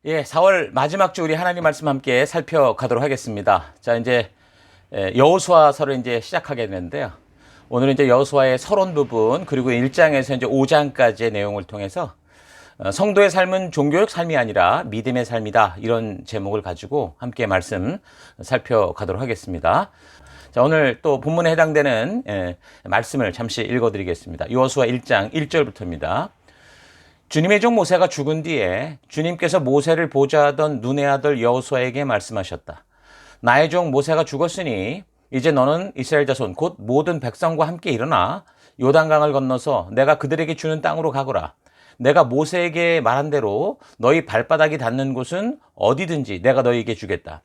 예, 4월 마지막 주 우리 하나님 말씀 함께 살펴가도록 하겠습니다. 자, 이제 여호수아서를 이제 시작하게 되는데요. 오늘은 이제 여호수아의 서론 부분 그리고 1장에서 이제 5장까지의 내용을 통해서 성도의 삶은 종교적 삶이 아니라 믿음의 삶이다. 이런 제목을 가지고 함께 말씀 살펴가도록 하겠습니다. 자, 오늘 또 본문에 해당되는 말씀을 잠시 읽어드리겠습니다. 여호수아 1장 1절부터입니다. 주님의 종 모세가 죽은 뒤에 주님께서 모세를 보좌하던 눈의 아들 여호수아에게 말씀하셨다. 나의 종 모세가 죽었으니 이제 너는 이스라엘 자손 곧 모든 백성과 함께 일어나 요단강을 건너서 내가 그들에게 주는 땅으로 가거라. 내가 모세에게 말한 대로 너희 발바닥이 닿는 곳은 어디든지 내가 너희에게 주겠다.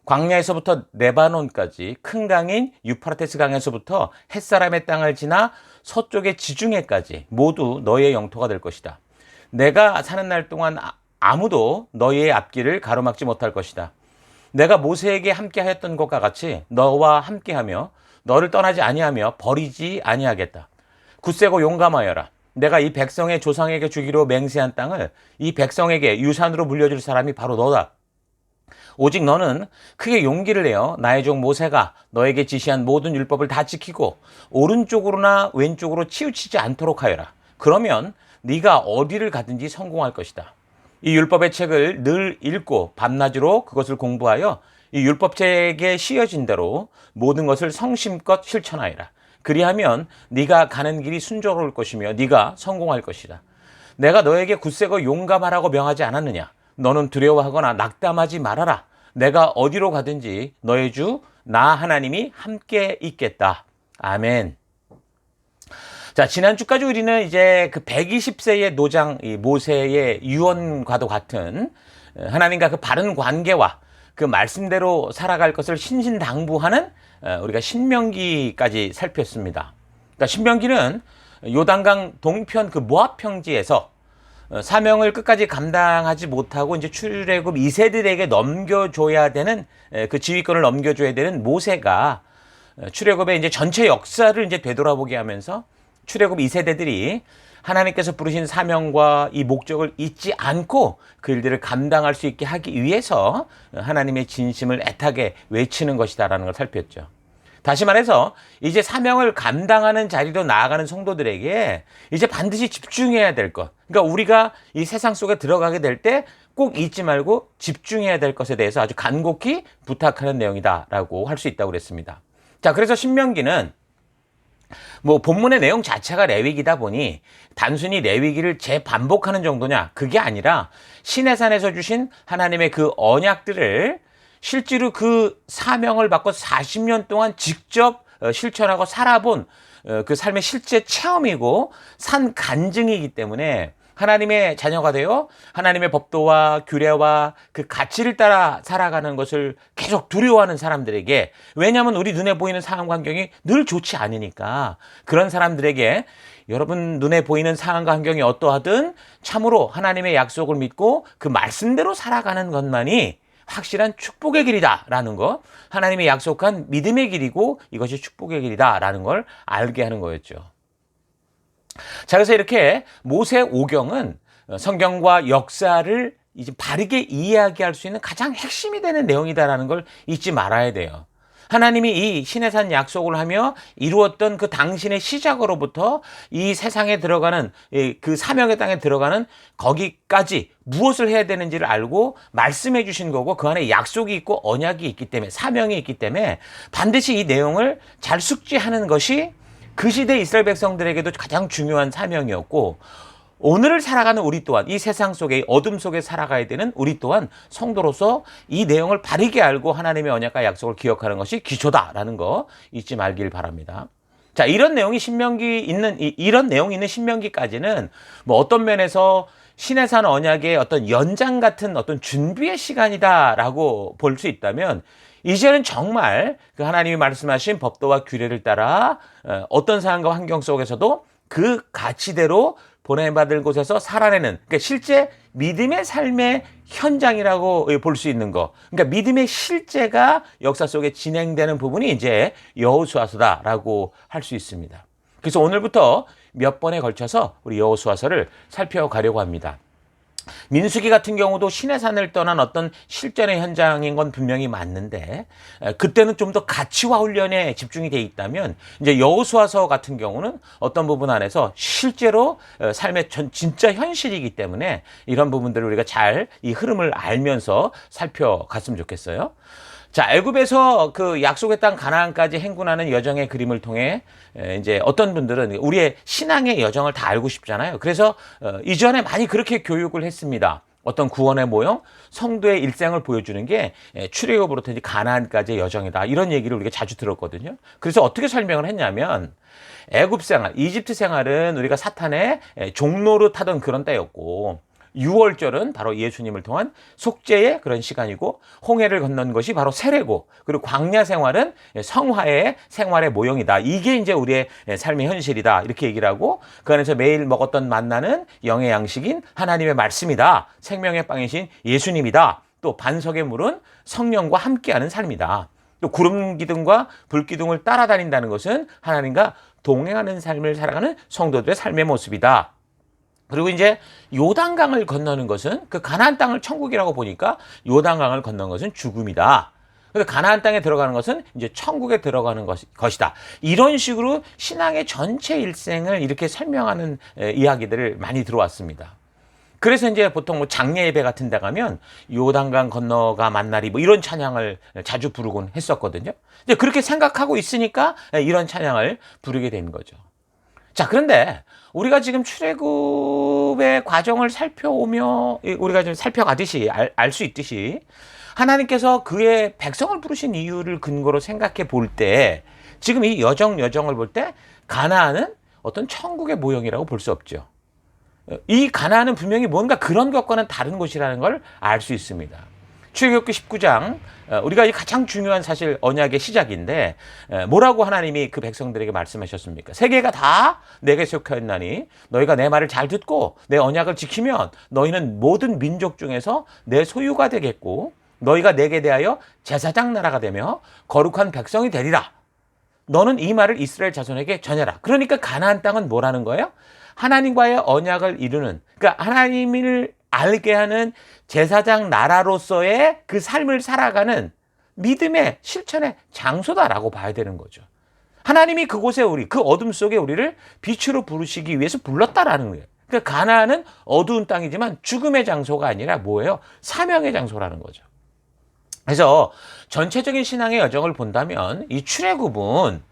광야에서부터 레바논까지 큰 강인 유프라테스 강에서부터 햇사람의 땅을 지나 서쪽의 지중해까지 모두 너희의 영토가 될 것이다. 내가 사는 날 동안 아무도 너희의 앞길을 가로막지 못할 것이다. 내가 모세에게 함께 하였던 것과 같이 너와 함께하며 너를 떠나지 아니하며 버리지 아니하겠다. 굳세고 용감하여라. 내가 이 백성의 조상에게 주기로 맹세한 땅을 이 백성에게 유산으로 물려줄 사람이 바로 너다. 오직 너는 크게 용기를 내어 나의 종 모세가 너에게 지시한 모든 율법을 다 지키고 오른쪽으로나 왼쪽으로 치우치지 않도록 하여라. 그러면 네가 어디를 가든지 성공할 것이다. 이 율법의 책을 늘 읽고 밤낮으로 그것을 공부하여 이 율법책에 씌어진 대로 모든 것을 성심껏 실천하여라. 그리하면 네가 가는 길이 순조로울 것이며 네가 성공할 것이다. 내가 너에게 굳세고 용감하라고 명하지 않았느냐? 너는 두려워하거나 낙담하지 말아라. 내가 어디로 가든지 너의 주 나 하나님이 함께 있겠다. 아멘. 자, 지난주까지 우리는 이제 그 120세의 노장 모세의 유언과도 같은 하나님과 그 바른 관계와 그 말씀대로 살아갈 것을 신신당부하는 우리가 신명기까지 살폈습니다. 그러니까 신명기는 요단강 동편 그 모압 평지에서 사명을 끝까지 감당하지 못하고 이제 출애굽 2세들에게 넘겨줘야 되는 그 지휘권을 넘겨줘야 되는 모세가 출애굽의 이제 전체 역사를 이제 되돌아보게 하면서 출애굽 2세대들이 하나님께서 부르신 사명과 이 목적을 잊지 않고 그 일들을 감당할 수 있게 하기 위해서 하나님의 진심을 애타게 외치는 것이다라는 걸 살폈죠. 다시 말해서 이제 사명을 감당하는 자리로 나아가는 성도들에게 이제 반드시 집중해야 될 것. 그러니까 우리가 이 세상 속에 들어가게 될 때 꼭 잊지 말고 집중해야 될 것에 대해서 아주 간곡히 부탁하는 내용이다라고 할 수 있다고 그랬습니다. 자, 그래서 신명기는 본문의 내용 자체가 레위기다 보니 단순히 레위기를 재반복하는 정도냐? 그게 아니라 시내산에서 주신 하나님의 그 언약들을 실제로 그 사명을 받고 40년 동안 직접 실천하고 살아본 그 삶의 실제 체험이고 산 간증이기 때문에 하나님의 자녀가 되어 하나님의 법도와 규례와 그 가치를 따라 살아가는 것을 계속 두려워하는 사람들에게, 왜냐하면 우리 눈에 보이는 상황 환경이 늘 좋지 않으니까 그런 사람들에게 여러분 눈에 보이는 상황과 환경이 어떠하든 참으로 하나님의 약속을 믿고 그 말씀대로 살아가는 것만이 확실한 축복의 길이다라는 거, 하나님의 약속한 믿음의 길이고 이것이 축복의 길이다라는 걸 알게 하는 거였죠. 자, 그래서 이렇게 모세 오경은 성경과 역사를 이제 바르게 이야기할 수 있는 가장 핵심이 되는 내용이다라는 걸 잊지 말아야 돼요. 하나님이 이 시내산 약속을 하며 이루었던 그 당신의 시작으로부터 이 세상에 들어가는 그 사명의 땅에 들어가는 거기까지 무엇을 해야 되는지를 알고 말씀해 주신 거고 그 안에 약속이 있고 언약이 있기 때문에 사명이 있기 때문에 반드시 이 내용을 잘 숙지하는 것이 그 시대 이스라엘 백성들에게도 가장 중요한 사명이었고 오늘을 살아가는 우리 또한 이 세상 속에 어둠 속에 살아가야 되는 우리 또한 성도로서 이 내용을 바르게 알고 하나님의 언약과 약속을 기억하는 것이 기초다라는 거 잊지 말길 바랍니다. 자, 이런 내용이 이런 내용이 있는 신명기까지는 어떤 면에서 시내산 언약의 어떤 연장 같은 어떤 준비의 시간이다라고 볼 수 있다면 이제는 정말 그 하나님이 말씀하신 법도와 규례를 따라 어떤 상황과 환경 속에서도 그 가치대로 보내받을 곳에서 살아내는, 그러니까 실제 믿음의 삶의 현장이라고 볼 수 있는 거. 그러니까 믿음의 실제가 역사 속에 진행되는 부분이 이제 여호수아서다라고 할 수 있습니다. 그래서 오늘부터 몇 번에 걸쳐서 우리 여호수아서를 살펴가려고 합니다. 민수기 같은 경우도 시내산을 떠난 어떤 실전의 현장인 건 분명히 맞는데 그때는 좀 더 가치화 훈련에 집중이 돼 있다면 이제 여호수아서 같은 경우는 어떤 부분 안에서 실제로 삶의 진짜 현실이기 때문에 이런 부분들을 우리가 잘 이 흐름을 알면서 살펴갔으면 좋겠어요. 자, 애굽에서 그 약속의 땅 가나안까지 행군하는 여정의 그림을 통해 이제 어떤 분들은 우리의 신앙의 여정을 다 알고 싶잖아요. 그래서 이전에 많이 그렇게 교육을 했습니다. 어떤 구원의 모형, 성도의 일생을 보여주는 게 출애굽으로부터 가나안까지의 여정이다. 이런 얘기를 우리가 자주 들었거든요. 그래서 어떻게 설명을 했냐면 애굽 생활, 이집트 생활은 우리가 사탄의 종로로 타던 그런 때였고 6월절은 바로 예수님을 통한 속죄의 그런 시간이고 홍해를 건넌 것이 바로 세례고 그리고 광야 생활은 성화의 생활의 모형이다. 이게 이제 우리의 삶의 현실이다. 이렇게 얘기를 하고 그 안에서 매일 먹었던 만나는 영의 양식인 하나님의 말씀이다. 생명의 빵이신 예수님이다. 또 반석의 물은 성령과 함께하는 삶이다. 또 구름 기둥과 불 기둥을 따라다닌다는 것은 하나님과 동행하는 삶을 살아가는 성도들의 삶의 모습이다. 그리고 이제 요단강을 건너는 것은 그 가나안 땅을 천국이라고 보니까 요단강을 건너는 것은 죽음이다. 그래서 가나안 땅에 들어가는 것은 이제 천국에 들어가는 것이다. 이런 식으로 신앙의 전체 일생을 이렇게 설명하는 이야기들을 많이 들어왔습니다. 그래서 이제 보통 뭐 장례 예배 같은 데 가면 요단강 건너가 만나리 뭐 이런 찬양을 자주 부르곤 했었거든요. 이제 그렇게 생각하고 있으니까 이런 찬양을 부르게 된 거죠. 자, 그런데 우리가 지금 출애굽의 과정을 살펴오며 우리가 좀 살펴가듯이 알 수 있듯이 하나님께서 그의 백성을 부르신 이유를 근거로 생각해 볼 때 지금 이 여정을 볼 때 가나안은 어떤 천국의 모형이라고 볼 수 없죠. 이 가나안은 분명히 뭔가 그런 것과는 다른 곳이라는 걸 알 수 있습니다. 출애굽기 19장 우리가 가장 중요한 사실 언약의 시작인데 뭐라고 하나님이 그 백성들에게 말씀하셨습니까? 세계가 다 내게 속하였나니 너희가 내 말을 잘 듣고 내 언약을 지키면 너희는 모든 민족 중에서 내 소유가 되겠고 너희가 내게 대하여 제사장 나라가 되며 거룩한 백성이 되리라. 너는 이 말을 이스라엘 자손에게 전해라. 그러니까 가나안 땅은 뭐라는 거예요? 하나님과의 언약을 이루는, 그러니까 하나님을 알게 하는 제사장 나라로서의 그 삶을 살아가는 믿음의 실천의 장소다라고 봐야 되는 거죠. 하나님이 그곳에 그 어둠 속에 우리를 빛으로 부르시기 위해서 불렀다라는 거예요. 그러니까 가나안은 어두운 땅이지만 죽음의 장소가 아니라 뭐예요? 사명의 장소라는 거죠. 그래서 전체적인 신앙의 여정을 본다면 이 출애굽은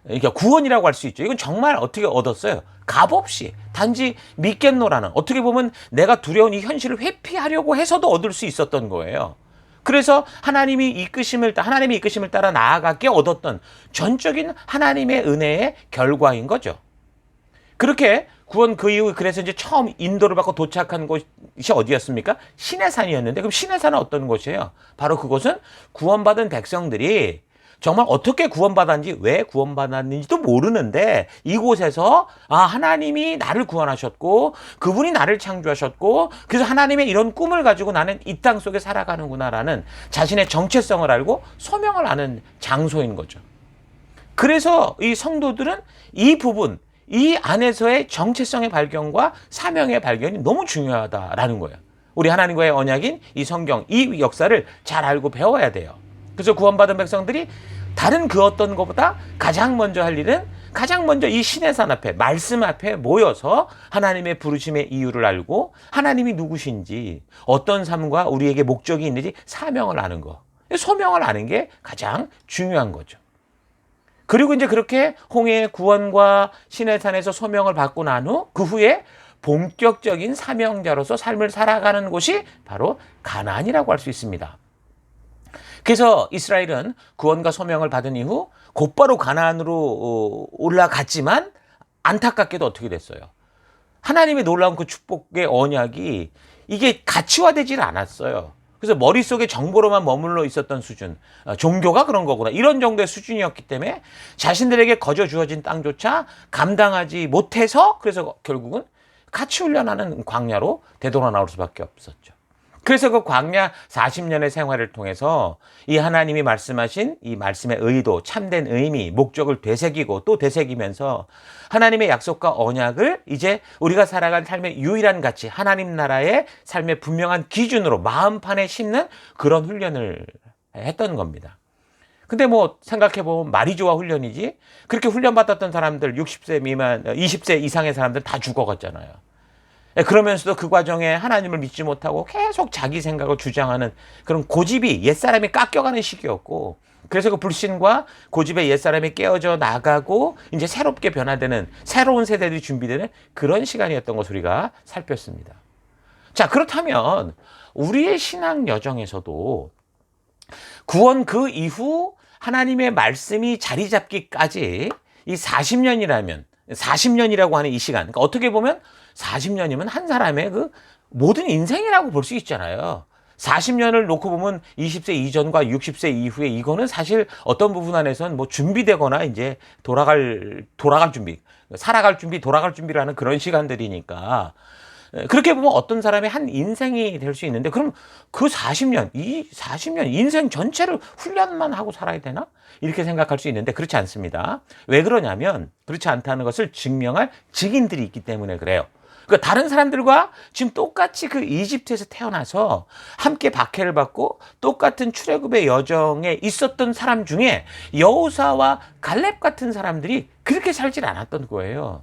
그러니까 구원이라고 할 수 있죠. 이건 정말 어떻게 얻었어요? 값없이 단지 믿겠노라는, 어떻게 보면 내가 두려운 이 현실을 회피하려고 해서도 얻을 수 있었던 거예요. 그래서 하나님의 이끄심을 따라 나아가게 얻었던 전적인 하나님의 은혜의 결과인 거죠. 그렇게 구원 그 이후 그래서 이제 처음 인도를 받고 도착한 곳이 어디였습니까? 시내산이었는데 그럼 시내산은 어떤 곳이에요? 바로 그곳은 구원받은 백성들이 정말 어떻게 구원받았는지 왜 구원받았는지도 모르는데 이곳에서 하나님이 나를 구원하셨고 그분이 나를 창조하셨고 그래서 하나님의 이런 꿈을 가지고 나는 이 땅 속에 살아가는구나라는 자신의 정체성을 알고 소명을 아는 장소인 거죠. 그래서 이 성도들은 이 부분, 이 안에서의 정체성의 발견과 사명의 발견이 너무 중요하다라는 거예요. 우리 하나님과의 언약인 이 성경, 이 역사를 잘 알고 배워야 돼요. 그래서 구원받은 백성들이 다른 그 어떤 것보다 가장 먼저 할 일은 가장 먼저 이 시내산 앞에 말씀 앞에 모여서 하나님의 부르심의 이유를 알고 하나님이 누구신지 어떤 삶과 우리에게 목적이 있는지 사명을 아는 거, 소명을 아는 게 가장 중요한 거죠. 그리고 이제 그렇게 홍해의 구원과 시내산에서 소명을 받고 난 후 그 후에 본격적인 사명자로서 삶을 살아가는 곳이 바로 가나안이라고 할 수 있습니다. 그래서 이스라엘은 구원과 소명을 받은 이후 곧바로 가나안으로 올라갔지만 안타깝게도 어떻게 됐어요? 하나님의 놀라운 그 축복의 언약이 이게 가치화되질 않았어요. 그래서 머릿속에 정보로만 머물러 있었던 수준, 종교가 그런 거구나 이런 정도의 수준이었기 때문에 자신들에게 거저 주어진 땅조차 감당하지 못해서 그래서 결국은 가치 훈련하는 광야로 되돌아 나올 수밖에 없었죠. 그래서 그 광야 40년의 생활을 통해서 이 하나님이 말씀하신 이 말씀의 의도, 참된 의미, 목적을 되새기고 또 되새기면서 하나님의 약속과 언약을 이제 우리가 살아갈 삶의 유일한 가치, 하나님 나라의 삶의 분명한 기준으로 마음판에 심는 그런 훈련을 했던 겁니다. 근데 뭐 생각해보면 말이 좋아 훈련이지, 그렇게 훈련받았던 사람들 60세 미만, 20세 이상의 사람들 다 죽어갔잖아요. 그러면서도 그 과정에 하나님을 믿지 못하고 계속 자기 생각을 주장하는 그런 고집이 옛사람이 깎여가는 시기였고, 그래서 그 불신과 고집의 옛사람이 깨어져 나가고 이제 새롭게 변화되는 새로운 세대들이 준비되는 그런 시간이었던 것을 우리가 살폈습니다. 자, 그렇다면 우리의 신앙 여정에서도 구원 그 이후 하나님의 말씀이 자리 잡기까지 이 40년이라면, 40년이라고 하는 이 시간, 그러니까 어떻게 보면 40년이면 한 사람의 그 모든 인생이라고 볼 수 있잖아요. 40년을 놓고 보면 20세 이전과 60세 이후에 이거는 사실 어떤 부분 안에서는 뭐 준비되거나 이제 돌아갈 준비, 살아갈 준비, 돌아갈 준비라는 그런 시간들이니까, 그렇게 보면 어떤 사람의 한 인생이 될 수 있는데, 그럼 그 40년, 이 40년 인생 전체를 훈련만 하고 살아야 되나? 이렇게 생각할 수 있는데 그렇지 않습니다. 왜 그러냐면 그렇지 않다는 것을 증명할 증인들이 있기 때문에 그래요. 그러니까 다른 사람들과 지금 똑같이 그 이집트에서 태어나서 함께 박해를 받고 똑같은 출애굽의 여정에 있었던 사람 중에 여호수아와 갈렙 같은 사람들이 그렇게 살질 않았던 거예요.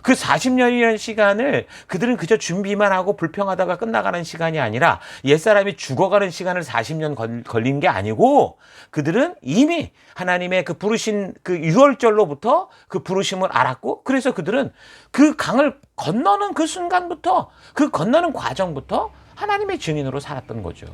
그 40년이라는 시간을 그들은 그저 준비만 하고 불평하다가 끝나가는 시간이 아니라 옛사람이 죽어가는 시간을 40년 걸린 게 아니고, 그들은 이미 하나님의 그 부르신 그 유월절로부터 그 부르심을 알았고, 그래서 그들은 그 강을 건너는 그 순간부터, 그 건너는 과정부터 하나님의 증인으로 살았던 거죠.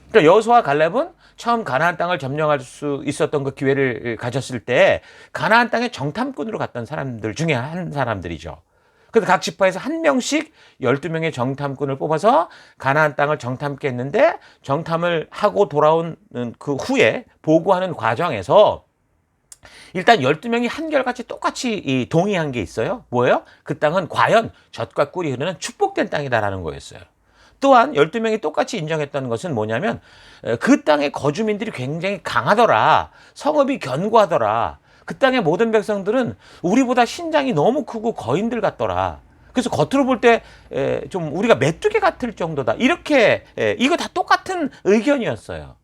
그러니까 여호수아와 갈렙은 처음 가나안 땅을 점령할 수 있었던 그 기회를 가졌을 때 가나안 땅의 정탐꾼으로 갔던 사람들 중에 한 사람들이죠. 그래서 각 지파에서 한 명씩 12명의 정탐꾼을 뽑아서 가나안 땅을 정탐케 했는데, 정탐을 하고 돌아온 그 후에 보고하는 과정에서 일단 12명이 한결같이 똑같이 동의한 게 있어요. 뭐예요? 그 땅은 과연 젖과 꿀이 흐르는 축복된 땅이다라는 거였어요. 또한 12명이 똑같이 인정했던 것은 뭐냐면 그 땅의 거주민들이 굉장히 강하더라. 성읍이 견고하더라. 그 땅의 모든 백성들은 우리보다 신장이 너무 크고 거인들 같더라. 그래서 겉으로 볼 때 좀 우리가 메뚜기 같을 정도다. 이렇게 이거 다 똑같은 의견이었어요.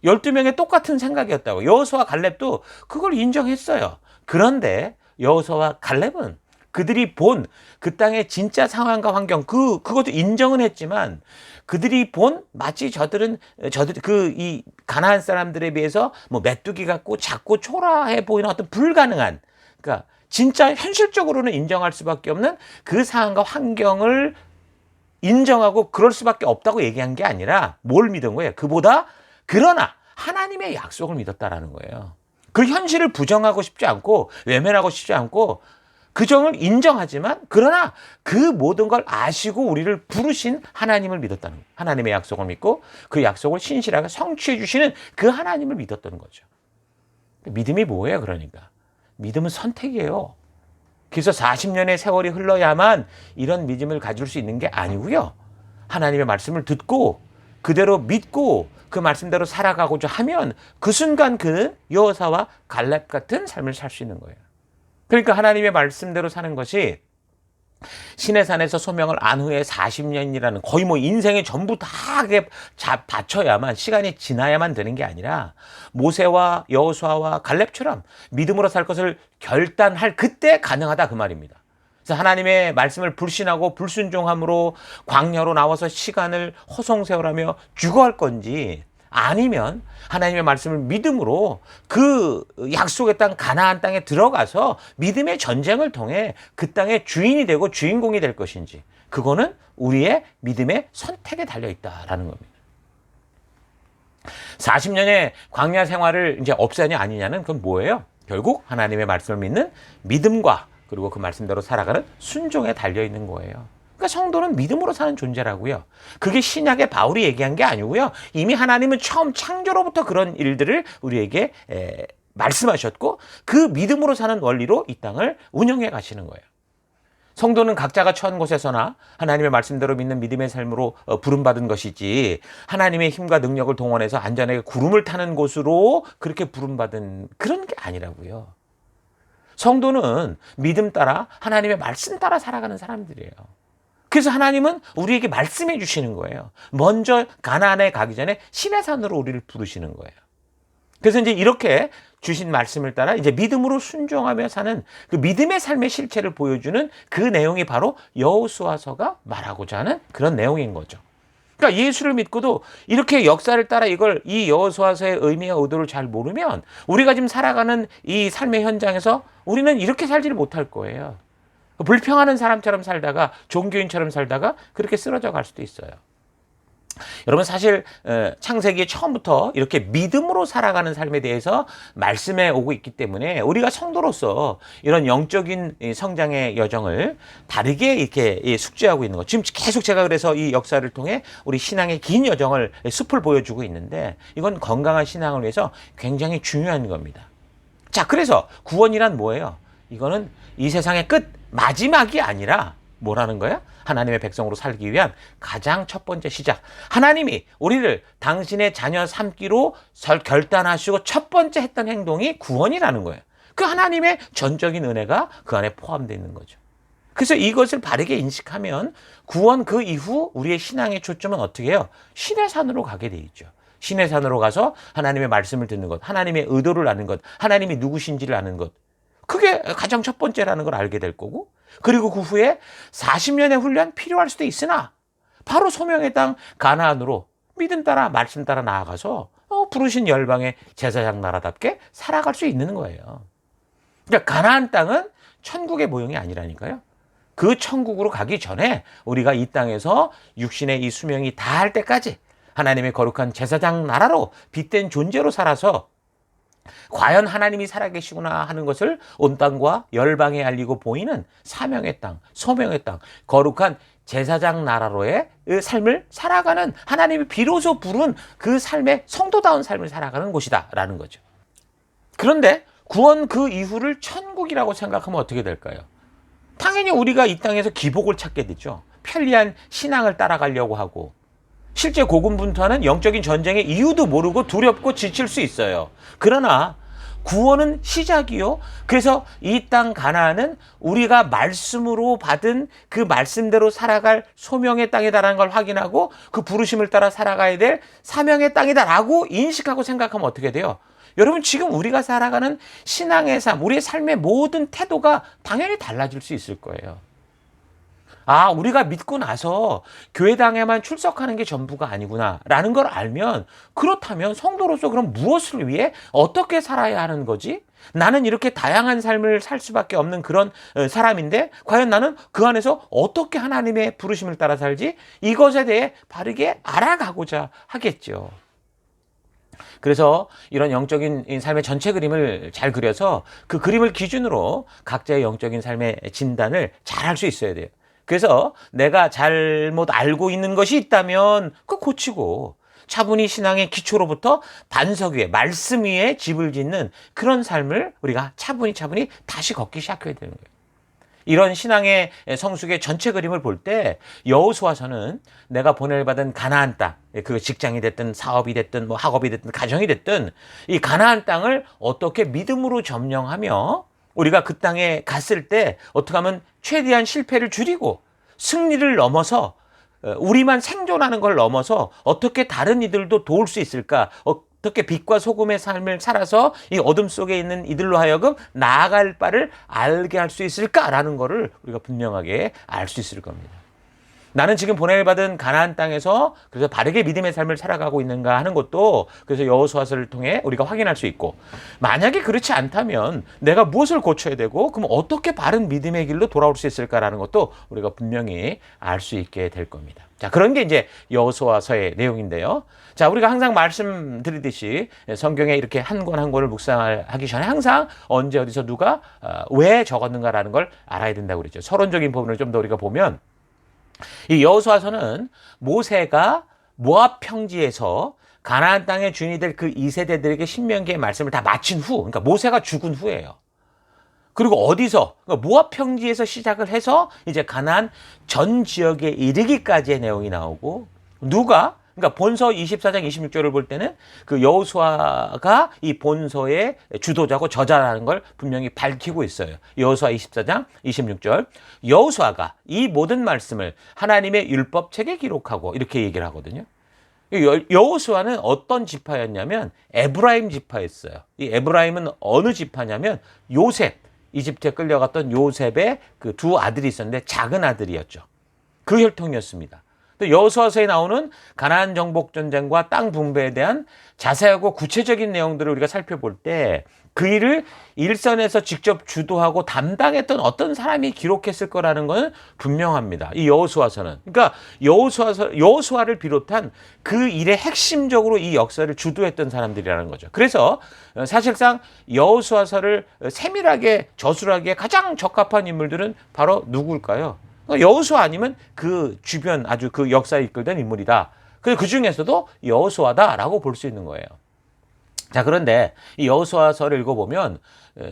12명의 똑같은 생각이었다고. 여호수아와 갈렙도 그걸 인정했어요. 그런데 여호수아와 갈렙은 그들이 본 그 땅의 진짜 상황과 환경, 그것도 인정은 했지만, 그들이 본 마치 저들 이 가나안 사람들에 비해서 뭐 메뚜기 같고 작고 초라해 보이는 어떤 불가능한, 그러니까 진짜 현실적으로는 인정할 수밖에 없는 그 상황과 환경을 인정하고 그럴 수밖에 없다고 얘기한 게 아니라 뭘 믿은 거예요? 그러나 하나님의 약속을 믿었다라는 거예요. 그 현실을 부정하고 싶지 않고 외면하고 싶지 않고 그 점을 인정하지만, 그러나 그 모든 걸 아시고 우리를 부르신 하나님을 믿었다는 거예요. 하나님의 약속을 믿고 그 약속을 신실하게 성취해 주시는 그 하나님을 믿었던 거죠. 믿음이 뭐예요? 그러니까 믿음은 선택이에요. 그래서 40년의 세월이 흘러야만 이런 믿음을 가질 수 있는 게 아니고요. 하나님의 말씀을 듣고 그대로 믿고 그 말씀대로 살아가고자 하면 그 순간 그는 여호수아와 갈렙 같은 삶을 살 수 있는 거예요. 그러니까 하나님의 말씀대로 사는 것이 시내산에서 소명을 안 후에 40년이라는 거의 뭐 인생의 전부 다 바쳐야만, 시간이 지나야만 되는 게 아니라 모세와 여호수아와 갈렙처럼 믿음으로 살 것을 결단할 그때 가능하다, 그 말입니다. 그래서 하나님의 말씀을 불신하고 불순종함으로 광야로 나와서 시간을 허송세월하며 죽어갈 건지, 아니면 하나님의 말씀을 믿음으로 그 약속의 땅 가나안 땅에 들어가서 믿음의 전쟁을 통해 그 땅의 주인이 되고 주인공이 될 것인지, 그거는 우리의 믿음의 선택에 달려있다라는 겁니다. 40년의 광야 생활을 이제 없애냐 아니냐는 그건 뭐예요? 결국 하나님의 말씀을 믿는 믿음과 그리고 그 말씀대로 살아가는 순종에 달려있는 거예요. 그러니까 성도는 믿음으로 사는 존재라고요. 그게 신약의 바울이 얘기한 게 아니고요. 이미 하나님은 처음 창조로부터 그런 일들을 우리에게 말씀하셨고 그 믿음으로 사는 원리로 이 땅을 운영해 가시는 거예요. 성도는 각자가 처한 곳에서나 하나님의 말씀대로 믿는 믿음의 삶으로 부름받은 것이지 하나님의 힘과 능력을 동원해서 안전하게 구름을 타는 곳으로 그렇게 부름받은 그런 게 아니라고요. 성도는 믿음 따라 하나님의 말씀 따라 살아가는 사람들이에요. 그래서 하나님은 우리에게 말씀해 주시는 거예요. 먼저 가나안에 가기 전에 시내산으로 우리를 부르시는 거예요. 그래서 이제 이렇게 주신 말씀을 따라 이제 믿음으로 순종하며 사는 그 믿음의 삶의 실체를 보여주는 그 내용이 바로 여호수아서가 말하고자 하는 그런 내용인 거죠. 그러니까 예수를 믿고도 이렇게 역사를 따라 이 여호수아서의 의미와 의도를 잘 모르면 우리가 지금 살아가는 이 삶의 현장에서 우리는 이렇게 살지를 못할 거예요. 불평하는 사람처럼 살다가 종교인처럼 살다가 그렇게 쓰러져 갈 수도 있어요. 여러분 사실 창세기 처음부터 이렇게 믿음으로 살아가는 삶에 대해서 말씀해 오고 있기 때문에 우리가 성도로서 이런 영적인 성장의 여정을 다르게 이렇게 숙지하고 있는 것. 지금 계속 제가 그래서 이 역사를 통해 우리 신앙의 긴 여정을 숲을 보여주고 있는데 이건 건강한 신앙을 위해서 굉장히 중요한 겁니다. 자, 그래서 구원이란 뭐예요? 이거는 이 세상의 끝, 마지막이 아니라 뭐라는 거예요? 하나님의 백성으로 살기 위한 가장 첫 번째 시작. 하나님이 우리를 당신의 자녀 삼기로 결단하시고 첫 번째 했던 행동이 구원이라는 거예요. 그 하나님의 전적인 은혜가 그 안에 포함되어 있는 거죠. 그래서 이것을 바르게 인식하면 구원 그 이후 우리의 신앙의 초점은 어떻게 해요? 신의 산으로 가게 돼 있죠. 신의 산으로 가서 하나님의 말씀을 듣는 것, 하나님의 의도를 아는 것, 하나님이 누구신지를 아는 것. 그게 가장 첫 번째라는 걸 알게 될 거고, 그리고 그 후에 40년의 훈련 필요할 수도 있으나 바로 소명의 땅 가나안으로 믿음 따라 말씀 따라 나아가서 부르신 열방의 제사장 나라답게 살아갈 수 있는 거예요. 그러니까 가나안 땅은 천국의 모형이 아니라니까요. 그 천국으로 가기 전에 우리가 이 땅에서 육신의 이 수명이 다할 때까지 하나님의 거룩한 제사장 나라로 빛된 존재로 살아서 과연 하나님이 살아계시구나 하는 것을 온 땅과 열방에 알리고 보이는 사명의 땅, 소명의 땅, 거룩한 제사장 나라로의 삶을 살아가는 하나님이 비로소 부른 그 삶의 성도다운 삶을 살아가는 곳이다라는 거죠. 그런데 구원 그 이후를 천국이라고 생각하면 어떻게 될까요? 당연히 우리가 이 땅에서 기복을 찾게 되죠. 편리한 신앙을 따라가려고 하고 실제 고군분투하는 영적인 전쟁의 이유도 모르고 두렵고 지칠 수 있어요. 그러나 구원은 시작이요. 그래서 이 땅 가나안은 우리가 말씀으로 받은 그 말씀대로 살아갈 소명의 땅이다라는 걸 확인하고 그 부르심을 따라 살아가야 될 사명의 땅이다라고 인식하고 생각하면 어떻게 돼요? 여러분 지금 우리가 살아가는 신앙의 삶, 우리의 삶의 모든 태도가 당연히 달라질 수 있을 거예요. 아, 우리가 믿고 나서 교회당에만 출석하는 게 전부가 아니구나 라는 걸 알면, 그렇다면 성도로서 그럼 무엇을 위해 어떻게 살아야 하는 거지? 나는 이렇게 다양한 삶을 살 수밖에 없는 그런 사람인데 과연 나는 그 안에서 어떻게 하나님의 부르심을 따라 살지? 이것에 대해 바르게 알아가고자 하겠죠. 그래서 이런 영적인 삶의 전체 그림을 잘 그려서 그 그림을 기준으로 각자의 영적인 삶의 진단을 잘 할 수 있어야 돼요. 그래서 내가 잘못 알고 있는 것이 있다면 그거 고치고 차분히 신앙의 기초로부터 반석 위에 말씀 위에 집을 짓는 그런 삶을 우리가 차분히 다시 걷기 시작해야 되는 거예요. 이런 신앙의 성숙의 전체 그림을 볼 때 여호수아서는 내가 보내받은 가나안 땅, 그 직장이 됐든 사업이 됐든 뭐 학업이 됐든 가정이 됐든 이 가나안 땅을 어떻게 믿음으로 점령하며 우리가 그 땅에 갔을 때 어떻게 하면 최대한 실패를 줄이고 승리를 넘어서 우리만 생존하는 걸 넘어서 어떻게 다른 이들도 도울 수 있을까? 어떻게 빛과 소금의 삶을 살아서 이 어둠 속에 있는 이들로 하여금 나아갈 바를 알게 할 수 있을까라는 거를 우리가 분명하게 알 수 있을 겁니다. 나는 지금 보내받은 가나안 땅에서 그래서 바르게 믿음의 삶을 살아가고 있는가 하는 것도 그래서 여호수아서를 통해 우리가 확인할 수 있고, 만약에 그렇지 않다면 내가 무엇을 고쳐야 되고 그럼 어떻게 바른 믿음의 길로 돌아올 수 있을까라는 것도 우리가 분명히 알 수 있게 될 겁니다. 자, 그런 게 이제 여호수아서의 내용인데요. 자, 우리가 항상 말씀드리듯이 성경에 이렇게 한 권 한 권을 묵상하기 전에 항상 언제 어디서 누가 왜 적었는가라는 걸 알아야 된다고 그랬죠. 서론적인 부분을 좀 더 우리가 보면 이 여호수아서는 모세가 모압 평지에서 가나안 땅의 주인이 될 그 2세대들에게 신명기의 말씀을 다 마친 후, 그러니까 모세가 죽은 후예요. 그리고 어디서 그러니까 모압 평지에서 시작을 해서 이제 가나안 전 지역에 이르기까지의 내용이 나오고 누가 그러니까 본서 24장 26절을 볼 때는 그 여호수아가 이 본서의 주도자고 저자라는 걸 분명히 밝히고 있어요. 여호수아 24장 26절. 여호수아가 이 모든 말씀을 하나님의 율법책에 기록하고 이렇게 얘기를 하거든요. 여호수아는 어떤 지파였냐면 에브라임 지파였어요. 이 에브라임은 어느 지파냐면 요셉, 이집트에 끌려갔던 요셉의 그 두 아들이 있었는데 작은 아들이었죠. 그 혈통이었습니다. 또 여호수아서에 나오는 가나안 정복 전쟁과 땅 분배에 대한 자세하고 구체적인 내용들을 우리가 살펴볼 때 그 일을 일선에서 직접 주도하고 담당했던 어떤 사람이 기록했을 거라는 것은 분명합니다. 이 여호수아서는. 그러니까 여호수아를 비롯한 그 일의 핵심적으로 이 역사를 주도했던 사람들이라는 거죠. 그래서 사실상 여호수아서를 세밀하게 저술하기에 가장 적합한 인물들은 바로 누구일까요? 여호수아 아니면 그 주변 아주 그 역사에 이끌던 인물이다. 그 중에서도 여호수아다라고 볼 수 있는 거예요. 자, 그런데 이 여호수아서를 읽어보면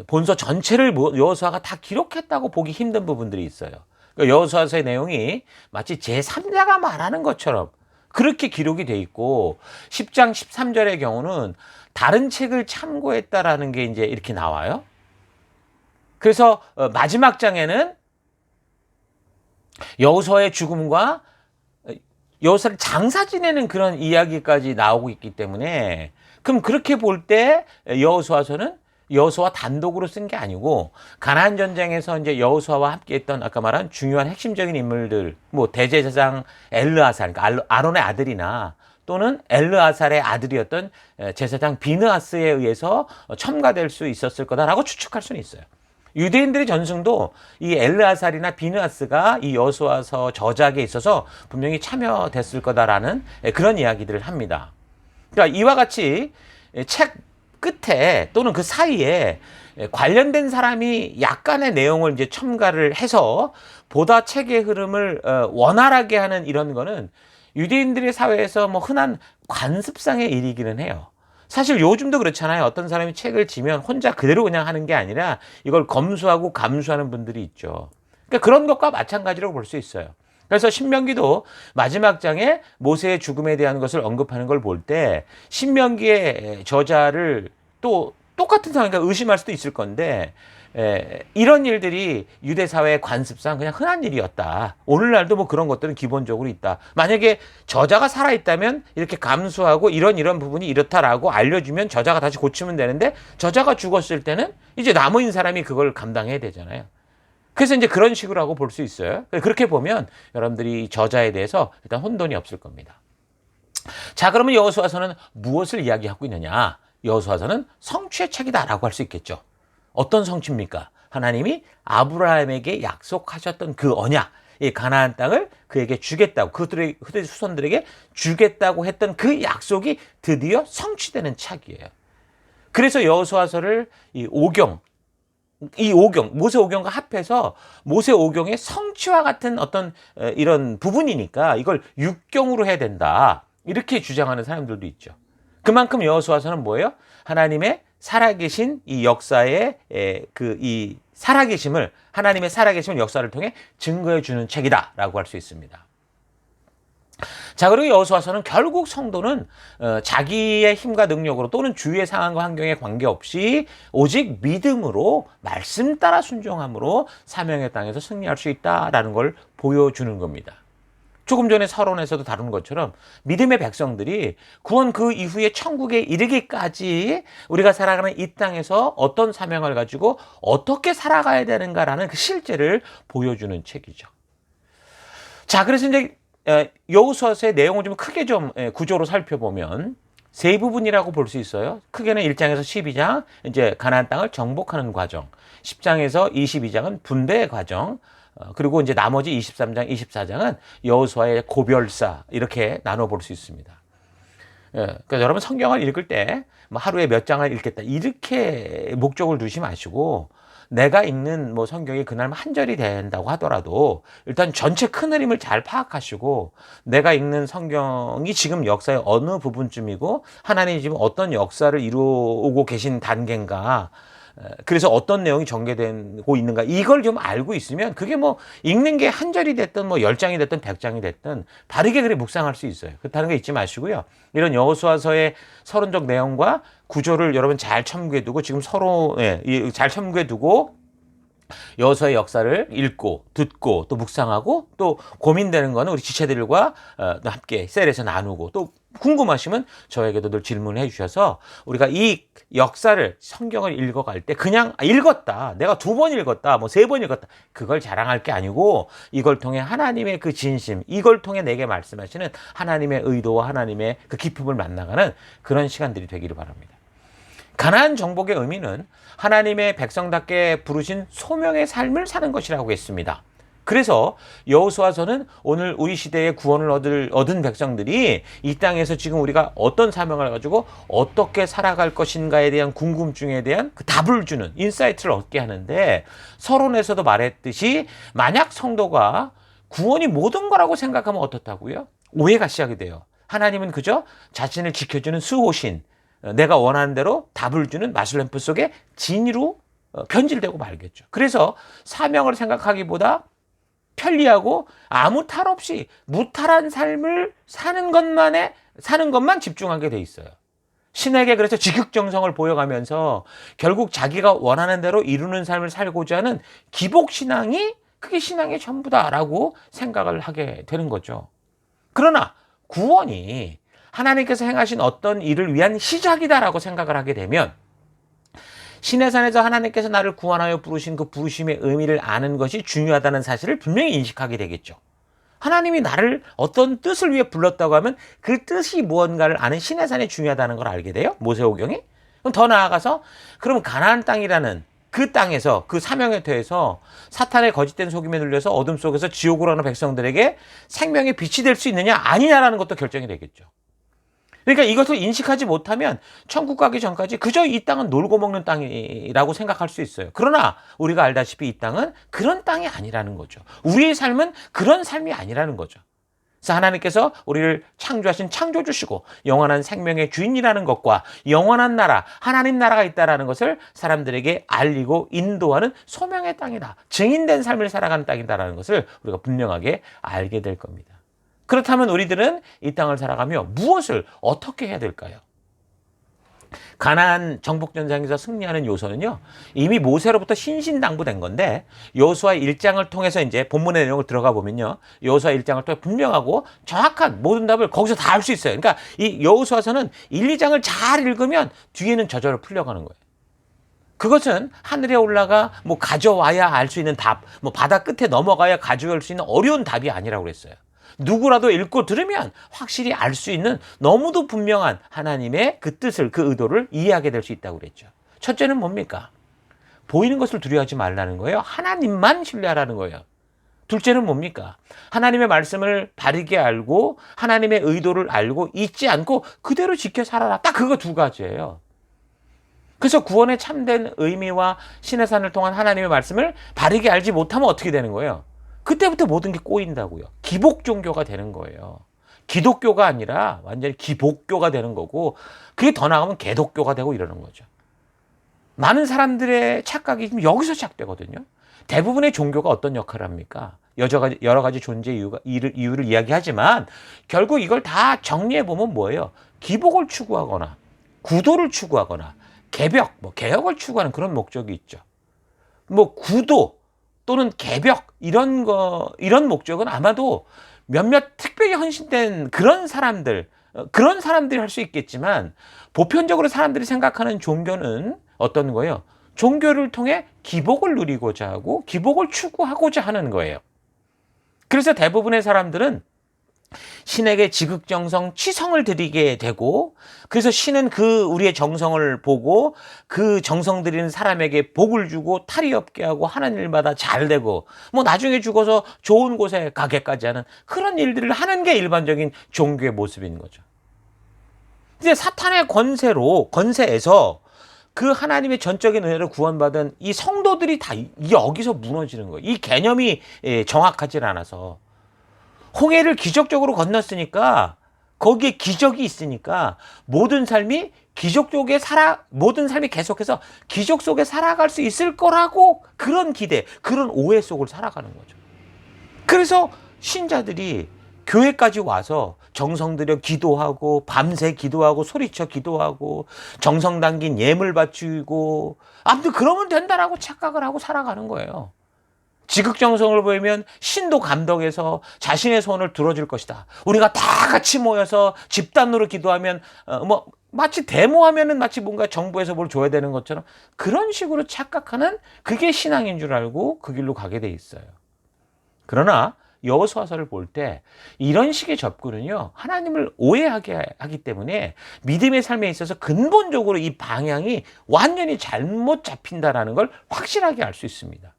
본서 전체를 여호수아가 다 기록했다고 보기 힘든 부분들이 있어요. 여호수아서의 내용이 마치 제3자가 말하는 것처럼 그렇게 기록이 돼 있고 10장 13절의 경우는 다른 책을 참고했다라는 게 이제 이렇게 나와요. 그래서 마지막 장에는 여호수아의 죽음과 여호수아를 장사 지내는 그런 이야기까지 나오고 있기 때문에 그럼 그렇게 볼 때 여호수아서는 여호수아 단독으로 쓴 게 아니고 가나안 전쟁에서 이제 여호수아와 함께했던 아까 말한 중요한 핵심적인 인물들 뭐 대제사장 엘르아살 그러니까 아론의 아들이나 또는 엘르아살의 아들이었던 제사장 비느하스에 의해서 첨가될 수 있었을 거다라고 추측할 수는 있어요. 유대인들의 전승도 이 엘르아살이나 비느하스가 이 여호수아서 저작에 있어서 분명히 참여됐을 거다라는 그런 이야기들을 합니다. 그러니까 이와 같이 책 끝에 또는 그 사이에 관련된 사람이 약간의 내용을 이제 첨가를 해서 보다 책의 흐름을 원활하게 하는 이런 거는 유대인들의 사회에서 뭐 흔한 관습상의 일이기는 해요. 사실 요즘도 그렇잖아요. 어떤 사람이 책을 지면 혼자 그대로 그냥 하는 게 아니라 이걸 검수하고 감수하는 분들이 있죠. 그러니까 그런 것과 마찬가지라고 볼 수 있어요. 그래서 신명기도 마지막 장에 모세의 죽음에 대한 것을 언급하는 걸 볼 때 신명기의 저자를 또 똑같은 상황이니까 의심할 수도 있을 건데 이런 일들이 유대 사회의 관습상 그냥 흔한 일이었다. 오늘날도 뭐 그런 것들은 기본적으로 있다. 만약에 저자가 살아있다면 이렇게 감수하고 이런 부분이 이렇다라고 알려주면 저자가 다시 고치면 되는데 저자가 죽었을 때는 이제 남은 사람이 그걸 감당해야 되잖아요. 그래서 이제 그런 식으로 하고 볼 수 있어요. 그렇게 보면 여러분들이 저자에 대해서 일단 혼돈이 없을 겁니다. 자, 그러면 여호수아서는 무엇을 이야기하고 있느냐? 여호수아서는 성취의 책이다라고 할 수 있겠죠. 어떤 성취입니까? 하나님이 아브라함에게 약속하셨던 그 언약, 이 가나안 땅을 그에게 주겠다고, 그들의 후손들에게 주겠다고 했던 그 약속이 드디어 성취되는 책이에요. 그래서 여호수아서를 이 오경, 모세 오경과 합해서 모세 오경의 성취와 같은 어떤 이런 부분이니까 이걸 육경으로 해야 된다. 이렇게 주장하는 사람들도 있죠. 그만큼 여호수아서는 뭐예요? 하나님의 살아계신 이 역사의 이 살아계심을 하나님의 살아계심을 역사를 통해 증거해 주는 책이다라고 할 수 있습니다. 자, 그리고 여호수아서는 결국 성도는 자기의 힘과 능력으로 또는 주위의 상황과 환경에 관계없이 오직 믿음으로 말씀 따라 순종함으로 사명의 땅에서 승리할 수 있다라는 걸 보여주는 겁니다. 조금 전에 서론에서도 다룬 것처럼 믿음의 백성들이 구원 그 이후에 천국에 이르기까지 우리가 살아가는 이 땅에서 어떤 사명을 가지고 어떻게 살아가야 되는가라는 그 실제를 보여주는 책이죠. 자, 그래서 이제 여호수아서의 내용을 좀 크게 좀 구조로 살펴보면 세 부분이라고 볼 수 있어요. 크게는 1장에서 12장 이제 가나안 땅을 정복하는 과정, 10장에서 22장은 분배의 과정, 그리고 이제 나머지 23장, 24장은 여호수아의 고별사 이렇게 나눠 볼 수 있습니다. 그러니까 여러분 성경을 읽을 때 뭐 하루에 몇 장을 읽겠다 이렇게 목적을 두지 마시고 내가 읽는 뭐 성경이 그날 한 절이 된다고 하더라도 일단 전체 큰 흐름을 잘 파악하시고 내가 읽는 성경이 지금 역사의 어느 부분쯤이고 하나님이 지금 어떤 역사를 이루고 계신 단계인가 그래서 어떤 내용이 전개되고 있는가 이걸 좀 알고 있으면 그게 뭐 읽는 게 한 절이 됐든 뭐 10장이 됐든 100장이 됐든 바르게 그래 묵상할 수 있어요. 그렇다는 거 잊지 마시고요. 이런 여호수아서의 서론적 내용과 구조를 여러분 잘 첨부해 두고 지금 서로 잘 첨부해 두고 여호수아의 역사를 읽고 듣고 또 묵상하고 또 고민되는 거는 우리 지체들과 함께 셀에서 나누고 또 궁금하시면 저에게도 늘 질문해 주셔서 우리가 이 역사를 성경을 읽어갈 때 그냥 읽었다 내가 2번 읽었다 뭐 3번 읽었다 그걸 자랑할 게 아니고 이걸 통해 하나님의 그 진심 이걸 통해 내게 말씀하시는 하나님의 의도와 하나님의 그 기쁨을 만나가는 그런 시간들이 되기를 바랍니다. 가나안 정복의 의미는 하나님의 백성답게 부르신 소명의 삶을 사는 것이라고 했습니다. 그래서 여호수아서는 오늘 우리 시대의 구원을 얻은 백성들이 이 땅에서 지금 우리가 어떤 사명을 가지고 어떻게 살아갈 것인가에 대한 궁금증에 대한 그 답을 주는 인사이트를 얻게 하는데 서론에서도 말했듯이 만약 성도가 구원이 모든 거라고 생각하면 어떻다고요? 오해가 시작이 돼요. 하나님은 그저 자신을 지켜주는 수호신 내가 원하는 대로 답을 주는 마술램프 속에 진이로 변질되고 말겠죠. 그래서 사명을 생각하기보다 편리하고 아무 탈 없이 무탈한 삶을 사는 것만 집중하게 돼 있어요. 신에게 그래서 지극정성을 보여가면서 결국 자기가 원하는 대로 이루는 삶을 살고자 하는 기복신앙이 그게 신앙의 전부다라고 생각을 하게 되는 거죠. 그러나 구원이 하나님께서 행하신 어떤 일을 위한 시작이다라고 생각을 하게 되면 신의 산에서 하나님께서 나를 구원하여 부르신 그 부르심의 의미를 아는 것이 중요하다는 사실을 분명히 인식하게 되겠죠. 하나님이 나를 어떤 뜻을 위해 불렀다고 하면 그 뜻이 무언가를 아는 신의 산이 중요하다는 걸 알게 돼요. 모세오경이. 그럼 더 나아가서 그럼 가나안 땅이라는 그 땅에서 그 사명에 대해서 사탄의 거짓된 속임에 눌려서 어둠 속에서 지옥으로 가는 백성들에게 생명의 빛이 될 수 있느냐 아니냐라는 것도 결정이 되겠죠. 그러니까 이것을 인식하지 못하면 천국 가기 전까지 그저 이 땅은 놀고 먹는 땅이라고 생각할 수 있어요. 그러나 우리가 알다시피 이 땅은 그런 땅이 아니라는 거죠. 우리의 삶은 그런 삶이 아니라는 거죠. 그래서 하나님께서 우리를 창조하신 창조주시고 영원한 생명의 주인이라는 것과 영원한 나라, 하나님 나라가 있다는 것을 사람들에게 알리고 인도하는 소명의 땅이다. 증인된 삶을 살아가는 땅이다라는 것을 우리가 분명하게 알게 될 겁니다. 그렇다면 우리들은 이 땅을 살아가며 무엇을 어떻게 해야 될까요? 가나안 정복전장에서 승리하는 요소는요, 이미 모세로부터 신신당부된 건데, 여호수아 1장을 통해서 이제 본문의 내용을 들어가 보면요, 여호수아 1장을 통해 분명하고 정확한 모든 답을 거기서 다 알 수 있어요. 그러니까 이 여호수아서는 1, 2장을 잘 읽으면 뒤에는 저절로 풀려가는 거예요. 그것은 하늘에 올라가 뭐 가져와야 알 수 있는 답, 뭐 바다 끝에 넘어가야 가져올 수 있는 어려운 답이 아니라고 그랬어요. 누구라도 읽고 들으면 확실히 알 수 있는 너무도 분명한 하나님의 그 뜻을, 그 의도를 이해하게 될 수 있다고 그랬죠. 첫째는 뭡니까? 보이는 것을 두려워하지 말라는 거예요. 하나님만 신뢰하라는 거예요. 둘째는 뭡니까? 하나님의 말씀을 바르게 알고 하나님의 의도를 알고 잊지 않고 그대로 지켜 살아라. 딱 그거 2가지예요. 그래서 구원의 참된 의미와 신의 산을 통한 하나님의 말씀을 바르게 알지 못하면 어떻게 되는 거예요? 그때부터 모든 게 꼬인다고요. 기복 종교가 되는 거예요. 기독교가 아니라 완전히 기복교가 되는 거고, 그게 더 나가면 개독교가 되고 이러는 거죠. 많은 사람들의 착각이 지금 여기서 시작되거든요. 대부분의 종교가 어떤 역할을 합니까? 여러 가지 존재 이유를 이야기하지만 결국 이걸 다 정리해보면 뭐예요? 기복을 추구하거나 구도를 추구하거나 개벽, 개혁을 추구하는 그런 목적이 있죠. 구도 또는 개벽 이런 목적은 아마도 몇몇 특별히 헌신된 그런 사람들이 할 수 있겠지만, 보편적으로 사람들이 생각하는 종교는 어떤 거예요? 종교를 통해 기복을 누리고자 하고 기복을 추구하고자 하는 거예요. 그래서 대부분의 사람들은 신에게 지극정성 치성을 드리게 되고, 그래서 신은 그 우리의 정성을 보고 그 정성 드리는 사람에게 복을 주고 탈이 없게 하고 하는 일마다 잘 되고 나중에 죽어서 좋은 곳에 가게까지 하는 그런 일들을 하는 게 일반적인 종교의 모습인 거죠. 이제 사탄의 권세에서 그 하나님의 전적인 은혜로 구원받은 이 성도들이 다 여기서 무너지는 거예요. 이 개념이 정확하지 않아서 홍해를 기적적으로 건넜으니까 거기에 기적이 있으니까 모든 삶이 모든 삶이 계속해서 기적 속에 살아갈 수 있을 거라고 그런 기대, 그런 오해 속을 살아가는 거죠. 그래서 신자들이 교회까지 와서 정성 들여 기도하고 밤새 기도하고 소리쳐 기도하고 정성 담긴 예물 바치고 아무튼 그러면 된다라고 착각을 하고 살아가는 거예요. 지극정성을 보이면 신도 감동해서 자신의 소원을 들어줄 것이다. 우리가 다 같이 모여서 집단으로 기도하면 마치 데모하면은 마치 뭔가 정부에서 뭘 줘야 되는 것처럼 그런 식으로 착각하는 그게 신앙인 줄 알고 그 길로 가게 돼 있어요. 그러나 여호수아서를 볼 때 이런 식의 접근은요, 하나님을 오해하게 하기 때문에 믿음의 삶에 있어서 근본적으로 이 방향이 완전히 잘못 잡힌다라는 걸 확실하게 알 수 있습니다.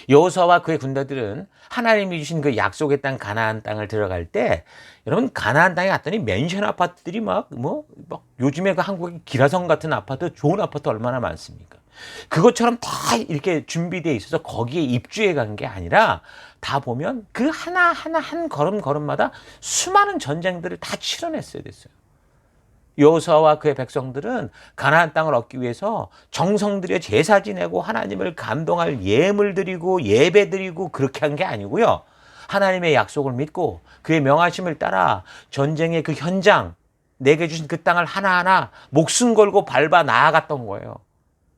여호수아와 그의 군대들은 하나님이 주신 그 약속의 땅 가나안 땅을 들어갈 때, 여러분 가나안 땅에 갔더니 맨션 아파트들이 막 요즘에 그 한국의 기라성 같은 아파트, 좋은 아파트 얼마나 많습니까? 그것처럼 다 이렇게 준비되어 있어서 거기에 입주해 간 게 아니라 다 보면 그 하나하나 한 걸음걸음마다 수많은 전쟁들을 다 치러냈어야 됐어요. 여호수아와 그의 백성들은 가나안 땅을 얻기 위해서 정성 들여 제사 지내고 하나님을 감동할 예물 드리고 예배 드리고 그렇게 한 게 아니고요. 하나님의 약속을 믿고 그의 명하심을 따라 전쟁의 그 현장, 내게 주신 그 땅을 하나하나 목숨 걸고 밟아 나아갔던 거예요.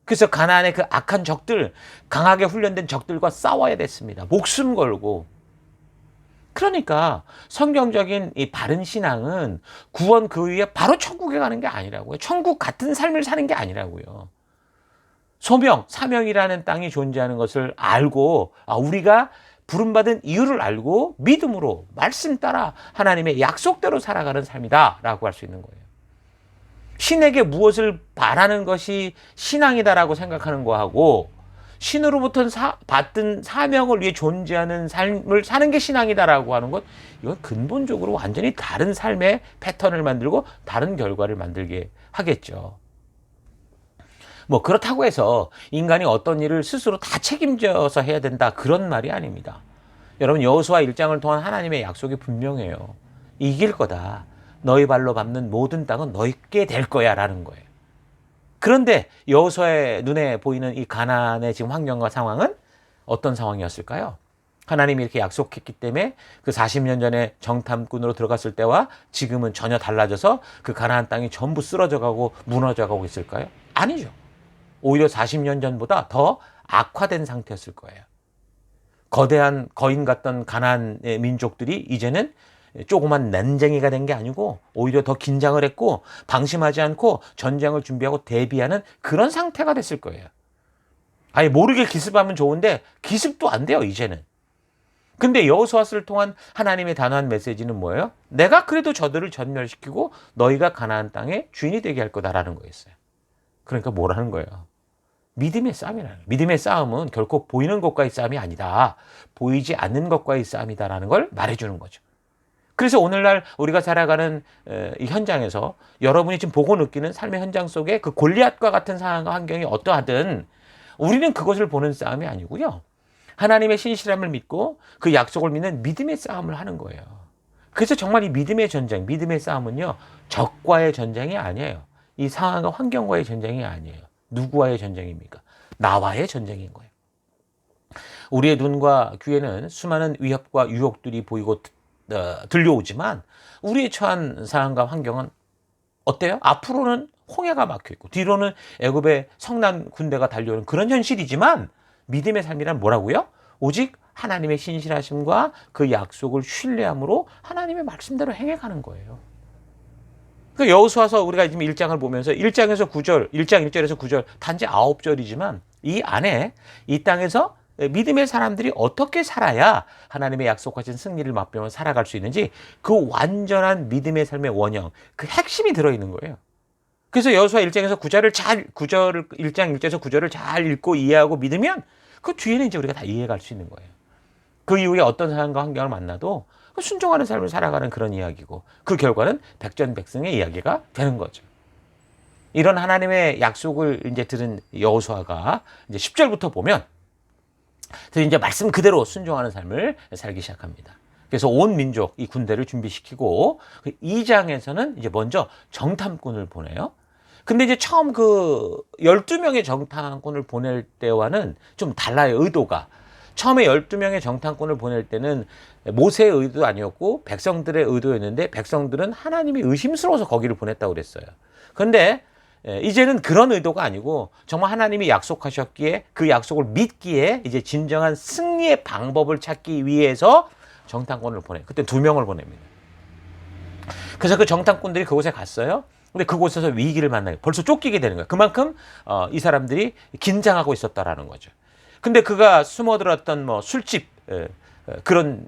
그래서 가나안의 그 악한 적들, 강하게 훈련된 적들과 싸워야 됐습니다. 목숨 걸고. 그러니까 성경적인 이 바른 신앙은 구원 그 위에 바로 천국에 가는 게 아니라고요. 천국 같은 삶을 사는 게 아니라고요. 소명, 사명이라는 땅이 존재하는 것을 알고, 우리가 부름받은 이유를 알고 믿음으로 말씀 따라 하나님의 약속대로 살아가는 삶이다라고 할 수 있는 거예요. 신에게 무엇을 바라는 것이 신앙이다라고 생각하는 거하고, 신으로부터 받은 사명을 위해 존재하는 삶을 사는 게 신앙이다라고 하는 것, 이건 근본적으로 완전히 다른 삶의 패턴을 만들고 다른 결과를 만들게 하겠죠. 그렇다고 해서 인간이 어떤 일을 스스로 다 책임져서 해야 된다, 그런 말이 아닙니다. 여러분, 여호수아 1장을 통한 하나님의 약속이 분명해요. 이길 거다. 너희 발로 밟는 모든 땅은 너희께 될 거야 라는 거예요. 그런데 여호수아의 눈에 보이는 이 가나안의 지금 환경과 상황은 어떤 상황이었을까요? 하나님이 이렇게 약속했기 때문에 그 40년 전에 정탐꾼으로 들어갔을 때와 지금은 전혀 달라져서 그 가나안 땅이 전부 쓰러져 가고 무너져 가고 있을까요? 아니죠. 오히려 40년 전보다 더 악화된 상태였을 거예요. 거대한 거인 같던 가나안의 민족들이 이제는 조그만 난쟁이가 된 게 아니고 오히려 더 긴장을 했고 방심하지 않고 전쟁을 준비하고 대비하는 그런 상태가 됐을 거예요. 아예 모르게 기습하면 좋은데 기습도 안 돼요, 이제는. 근데 여호수아를 통한 하나님의 단호한 메시지는 뭐예요? 내가 그래도 저들을 전멸시키고 너희가 가나안 땅의 주인이 되게 할 거다라는 거였어요. 그러니까 뭐라는 거예요? 믿음의 싸움이라는 거예요. 믿음의 싸움은 결코 보이는 것과의 싸움이 아니다. 보이지 않는 것과의 싸움이다라는 걸 말해주는 거죠. 그래서 오늘날 우리가 살아가는 이 현장에서 여러분이 지금 보고 느끼는 삶의 현장 속에 그 골리앗과 같은 상황과 환경이 어떠하든 우리는 그것을 보는 싸움이 아니고요. 하나님의 신실함을 믿고 그 약속을 믿는 믿음의 싸움을 하는 거예요. 그래서 정말 이 믿음의 전쟁, 믿음의 싸움은요, 적과의 전쟁이 아니에요. 이 상황과 환경과의 전쟁이 아니에요. 누구와의 전쟁입니까? 나와의 전쟁인 거예요. 우리의 눈과 귀에는 수많은 위협과 유혹들이 보이고 들려오지만 우리의 처한 상황과 환경은 어때요? 앞으로는 홍해가 막혀있고 뒤로는 애굽의 성난 군대가 달려오는 그런 현실이지만 믿음의 삶이란 뭐라고요? 오직 하나님의 신실하심과 그 약속을 신뢰함으로 하나님의 말씀대로 행해가는 거예요. 그 여호수아서 우리가 지금 1장을 보면서 1장에서 9절, 1장 1절에서 9절 단지 9절이지만 이 안에 이 땅에서 믿음의 사람들이 어떻게 살아야 하나님의 약속하신 승리를 맛보며 살아갈 수 있는지 그 완전한 믿음의 삶의 원형, 그 핵심이 들어있는 거예요. 그래서 여호수아 1장에서 1장 1절에서 9절을 잘 읽고 이해하고 믿으면 그 뒤에는 이제 우리가 다 이해할 수 있는 거예요. 그 이후에 어떤 상황과 환경을 만나도 순종하는 삶을 살아가는 그런 이야기고 그 결과는 백전백승의 이야기가 되는 거죠. 이런 하나님의 약속을 이제 들은 여호수아가 이제 10절부터 보면 이제 말씀 그대로 순종하는 삶을 살기 시작합니다. 그래서 온 민족 이 군대를 준비시키고 그 2장에서는 이제 먼저 정탐꾼을 보내요. 근데 이제 처음 그 12명의 정탐꾼을 보낼 때와는 좀 달라요, 의도가. 처음에 12명의 정탐꾼을 보낼 때는 모세의 의도도 아니었고 백성들의 의도였는데 백성들은 하나님이 의심스러워서 거기를 보냈다고 그랬어요. 그런데 이제는 그런 의도가 아니고 정말 하나님이 약속하셨기에 그 약속을 믿기에 이제 진정한 승리의 방법을 찾기 위해서 정탐꾼을 그때 2명을 보냅니다. 그래서 그 정탐꾼들이 그곳에 갔어요. 근데 그곳에서 위기를 만나요. 벌써 쫓기게 되는 거예요. 그만큼 이 사람들이 긴장하고 있었다라는 거죠. 근데 그가 숨어들었던 뭐 술집 그런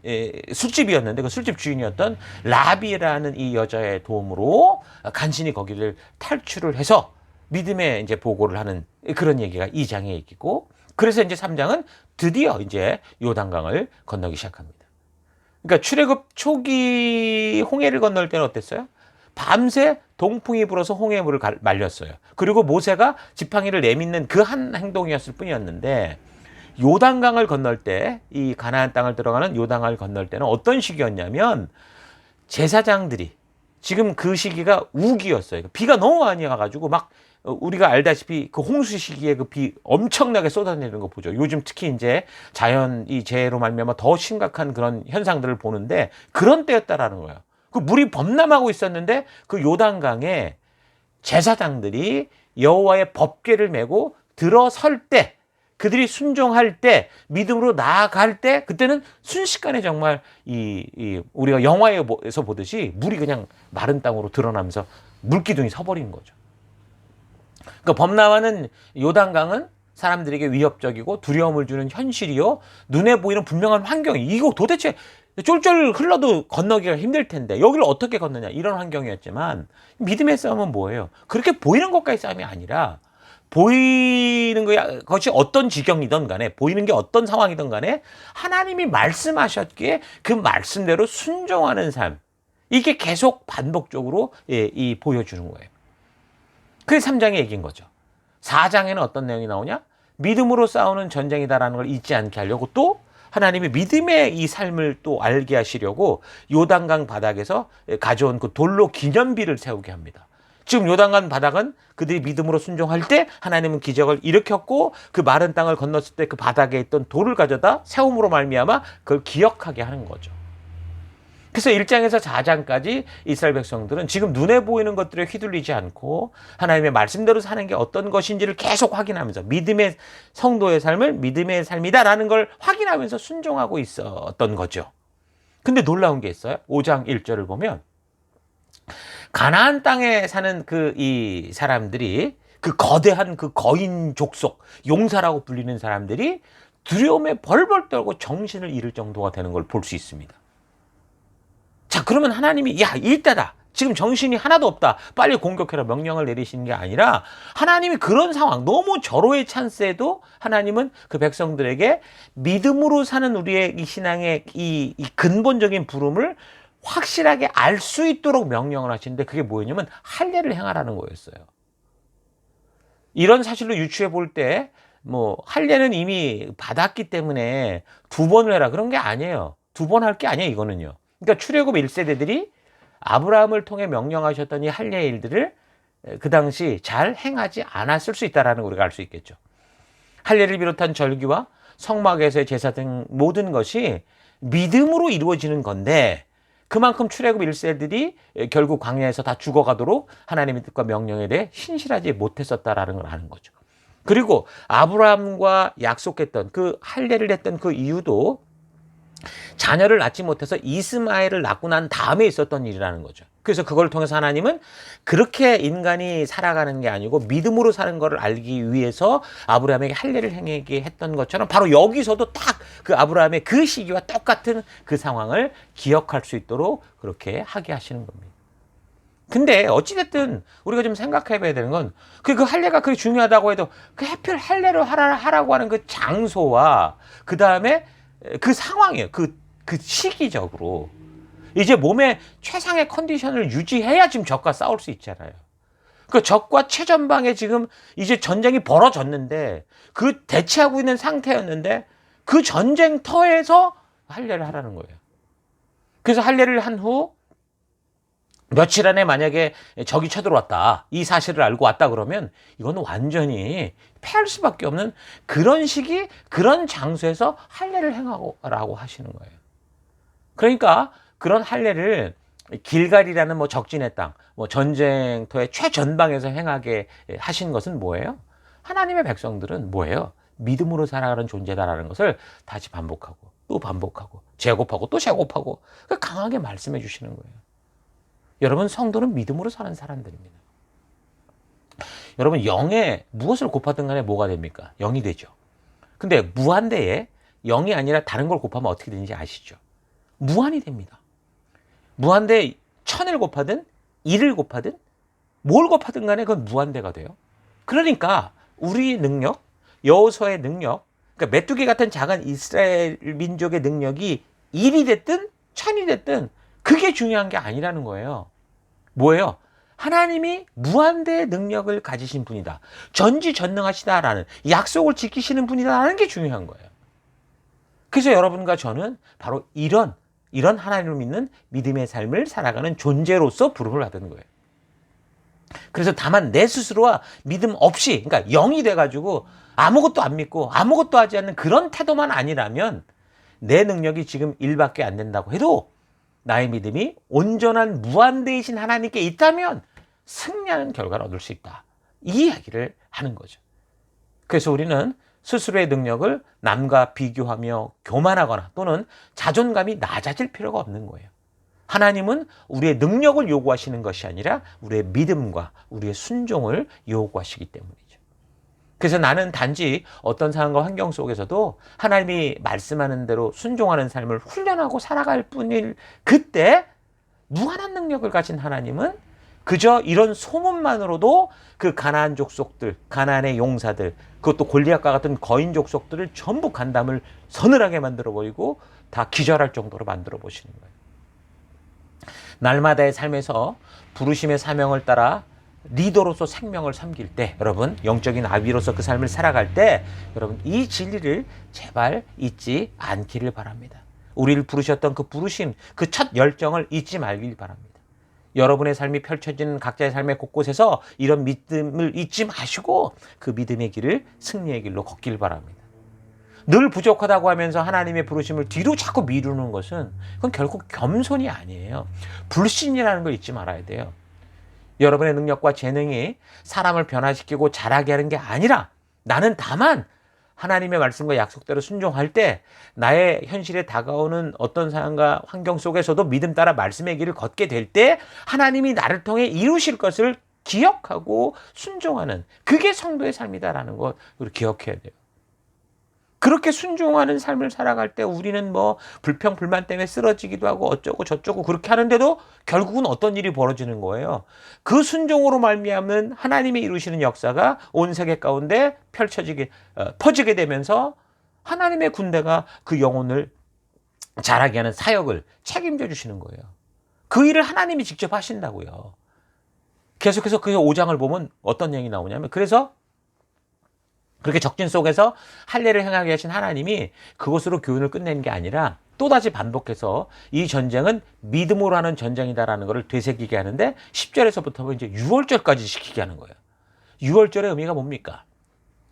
술집이었는데 그 술집 주인이었던 라비라는 이 여자의 도움으로 간신히 거기를 탈출을 해서 믿음의 이제 보고를 하는 그런 얘기가 2장에 있고, 그래서 이제 3장은 드디어 이제 요단강을 건너기 시작합니다. 그러니까 출애굽 초기 홍해를 건널 때는 어땠어요? 밤새 동풍이 불어서 홍해의 물을 말렸어요. 그리고 모세가 지팡이를 내딛는 그 한 행동이었을 뿐이었는데 요단강을 건널 때, 이 가나안 땅을 들어가는 요단강을 건널 때는 어떤 시기였냐면 제사장들이, 지금 그 시기가 우기였어요. 비가 너무 많이 와가지고 막 우리가 알다시피 그 홍수 시기에 그 비 엄청나게 쏟아내리는 거 보죠. 요즘 특히 이제 자연 이 재해로 말미암아 더 심각한 그런 현상들을 보는데 그런 때였다라는 거예요. 그 물이 범람하고 있었는데 그 요단강에 제사장들이 여호와의 법궤를 메고 들어설 때, 그들이 순종할 때, 믿음으로 나아갈 때, 그때는 순식간에 정말 우리가 영화에서 보듯이 물이 그냥 마른 땅으로 드러나면서 물기둥이 서버린 거죠. 그러니까 범람하는 요단강은 사람들에게 위협적이고 두려움을 주는 현실이요, 눈에 보이는 분명한 환경이, 이거 도대체 쫄쫄 흘러도 건너기가 힘들 텐데 여기를 어떻게 건너냐, 이런 환경이었지만 믿음의 싸움은 뭐예요? 그렇게 보이는 것과의 싸움이 아니라 보이는 것이 어떤 지경이든 간에, 보이는 게 어떤 상황이든 간에 하나님이 말씀하셨기에 그 말씀대로 순종하는 삶, 이게 계속 반복적으로 보여주는 거예요. 그게 3장의 얘기인 거죠. 4장에는 어떤 내용이 나오냐? 믿음으로 싸우는 전쟁이다라는 걸 잊지 않게 하려고, 또 하나님이 믿음의 이 삶을 또 알게 하시려고 요단강 바닥에서 가져온 그 돌로 기념비를 세우게 합니다. 지금 요단강 바닥은 그들이 믿음으로 순종할 때 하나님은 기적을 일으켰고, 그 마른 땅을 건넜을 때 그 바닥에 있던 돌을 가져다 세움으로 말미암아 그걸 기억하게 하는 거죠. 그래서 1장에서 4장까지 이스라엘 백성들은 지금 눈에 보이는 것들에 휘둘리지 않고 하나님의 말씀대로 사는 게 어떤 것인지를 계속 확인하면서 믿음의 성도의 삶을 믿음의 삶이다라는 걸 확인하면서 순종하고 있었던 거죠. 근데 놀라운 게 있어요. 5장 1절을 보면 가나안 땅에 사는 이 사람들이, 그 거대한 그 거인 족속, 용사라고 불리는 사람들이 두려움에 벌벌 떨고 정신을 잃을 정도가 되는 걸 볼 수 있습니다. 자, 그러면 하나님이 야, 이때다, 지금 정신이 하나도 없다, 빨리 공격해라 명령을 내리시는 게 아니라, 하나님이 그런 상황, 너무 절호의 찬스에도 하나님은 그 백성들에게 믿음으로 사는 우리의 이 신앙의 이 근본적인 부름을 확실하게 알 수 있도록 명령을 하시는데, 그게 뭐였냐면 할례를 행하라는 거였어요. 이런 사실로 유추해 볼 때 뭐 할례는 이미 받았기 때문에 2번을 해라, 그런 게 아니에요. 2번 할 게 아니에요, 이거는요. 그러니까 출애굽 1세대들이 아브라함을 통해 명령하셨던 이 할례의 일들을 그 당시 잘 행하지 않았을 수 있다는 걸 우리가 알 수 있겠죠. 할례를 비롯한 절기와 성막에서의 제사 등 모든 것이 믿음으로 이루어지는 건데, 그만큼 출애굽 1세들이 결국 광야에서 다 죽어가도록 하나님의 뜻과 명령에 대해 신실하지 못했었다라는 걸 아는 거죠. 그리고 아브라함과 약속했던 그 할례를 했던 그 이유도 자녀를 낳지 못해서 이스마엘을 낳고 난 다음에 있었던 일이라는 거죠. 그래서 그걸 통해서 하나님은 그렇게 인간이 살아가는 게 아니고 믿음으로 사는 것을 알기 위해서 아브라함에게 할례를 행하게 했던 것처럼, 바로 여기서도 딱 그 아브라함의 그 시기와 똑같은 그 상황을 기억할 수 있도록 그렇게 하게 하시는 겁니다. 근데 어찌됐든 우리가 좀 생각해 봐야 되는 건, 그 할례가 그렇게 중요하다고 해도 그 하필 할례를 하라고 하는 그 장소와 그 다음에 그 상황이에요. 그 시기적으로 이제 몸의 최상의 컨디션을 유지해야 지금 적과 싸울 수 있잖아요. 그 적과 최전방에 지금 이제 전쟁이 벌어졌는데, 그 대치하고 있는 상태였는데 그 전쟁터에서 할례를 하라는 거예요. 그래서 할례를 한 후 며칠 안에 만약에 적이 쳐들어왔다, 이 사실을 알고 왔다 그러면 이건 완전히 패할 수밖에 없는 그런 시기, 그런 장소에서 할례를 행하라고 하시는 거예요. 그러니까 그런 할례를 길갈이라는 뭐 적진의 땅, 뭐 전쟁터의 최전방에서 행하게 하신 것은 뭐예요? 하나님의 백성들은 뭐예요? 믿음으로 살아가는 존재다라는 것을 다시 반복하고 또 반복하고 재곱하고 또 재곱하고 강하게 말씀해 주시는 거예요. 여러분, 성도는 믿음으로 사는 사람들입니다. 여러분, 0에 무엇을 곱하든 간에 뭐가 됩니까? 0이 되죠. 근데 무한대에 0이 아니라 다른 걸 곱하면 어떻게 되는지 아시죠? 무한이 됩니다. 무한대에 1000을 곱하든 1을 곱하든 뭘 곱하든 간에 그건 무한대가 돼요. 그러니까 우리 능력, 여호수아의 능력, 그러니까 메뚜기 같은 작은 이스라엘 민족의 능력이 1이 됐든 1000이 됐든 그게 중요한 게 아니라는 거예요. 뭐예요? 하나님이 무한대의 능력을 가지신 분이다, 전지전능하시다라는 약속을 지키시는 분이다라는 게 중요한 거예요. 그래서 여러분과 저는 바로 이런 하나님을 믿는 믿음의 삶을 살아가는 존재로서 부름을 받은 거예요. 그래서 다만 내 스스로와 믿음 없이, 그러니까 0이 돼가지고 아무것도 안 믿고 아무것도 하지 않는 그런 태도만 아니라면 내 능력이 지금 1밖에 안 된다고 해도 나의 믿음이 온전한 무한대이신 하나님께 있다면 승리하는 결과를 얻을 수 있다, 이 이야기를 하는 거죠. 그래서 우리는 스스로의 능력을 남과 비교하며 교만하거나 또는 자존감이 낮아질 필요가 없는 거예요. 하나님은 우리의 능력을 요구하시는 것이 아니라 우리의 믿음과 우리의 순종을 요구하시기 때문이죠. 그래서 나는 단지 어떤 상황과 환경 속에서도 하나님이 말씀하는 대로 순종하는 삶을 훈련하고 살아갈 뿐일, 그때 무한한 능력을 가진 하나님은 그저 이런 소문만으로도 그 가나안 족속들, 가나안의 용사들, 그것도 골리앗과 같은 거인 족속들을 전부 간담을 서늘하게 만들어버리고 다 기절할 정도로 만들어 보시는 거예요. 날마다의 삶에서 부르심의 사명을 따라 리더로서 생명을 섬길 때, 여러분, 영적인 아비로서 그 삶을 살아갈 때 여러분, 이 진리를 제발 잊지 않기를 바랍니다. 우리를 부르셨던 그 부르심, 그 첫 열정을 잊지 말길 바랍니다. 여러분의 삶이 펼쳐지는 각자의 삶의 곳곳에서 이런 믿음을 잊지 마시고 그 믿음의 길을, 승리의 길로 걷길 바랍니다. 늘 부족하다고 하면서 하나님의 부르심을 뒤로 자꾸 미루는 것은 그건 결국 겸손이 아니에요. 불신이라는 걸 잊지 말아야 돼요. 여러분의 능력과 재능이 사람을 변화시키고 자라게 하는 게 아니라 나는 다만 하나님의 말씀과 약속대로 순종할 때 나의 현실에 다가오는 어떤 상황과 환경 속에서도 믿음 따라 말씀의 길을 걷게 될 때 하나님이 나를 통해 이루실 것을 기억하고 순종하는, 그게 성도의 삶이다라는 것 우리 기억해야 돼요. 그렇게 순종하는 삶을 살아갈 때 우리는 뭐 불평 불만 때문에 쓰러지기도 하고 어쩌고 저쩌고 그렇게 하는데도 결국은 어떤 일이 벌어지는 거예요? 그 순종으로 말미암은 하나님이 이루시는 역사가 온 세계 가운데 퍼지게 되면서 하나님의 군대가 그 영혼을 자라게 하는 사역을 책임져 주시는 거예요. 그 일을 하나님이 직접 하신다고요. 계속해서 그 5장을 보면 어떤 얘기 나오냐면, 그래서 그렇게 적진 속에서 할례를 행하게 하신 하나님이 그것으로 교훈을 끝내는 게 아니라 또다시 반복해서 이 전쟁은 믿음으로 하는 전쟁이다라는 것을 되새기게 하는데 10절에서부터 이제 6월절까지 시키게 하는 거예요. 6월절의 의미가 뭡니까?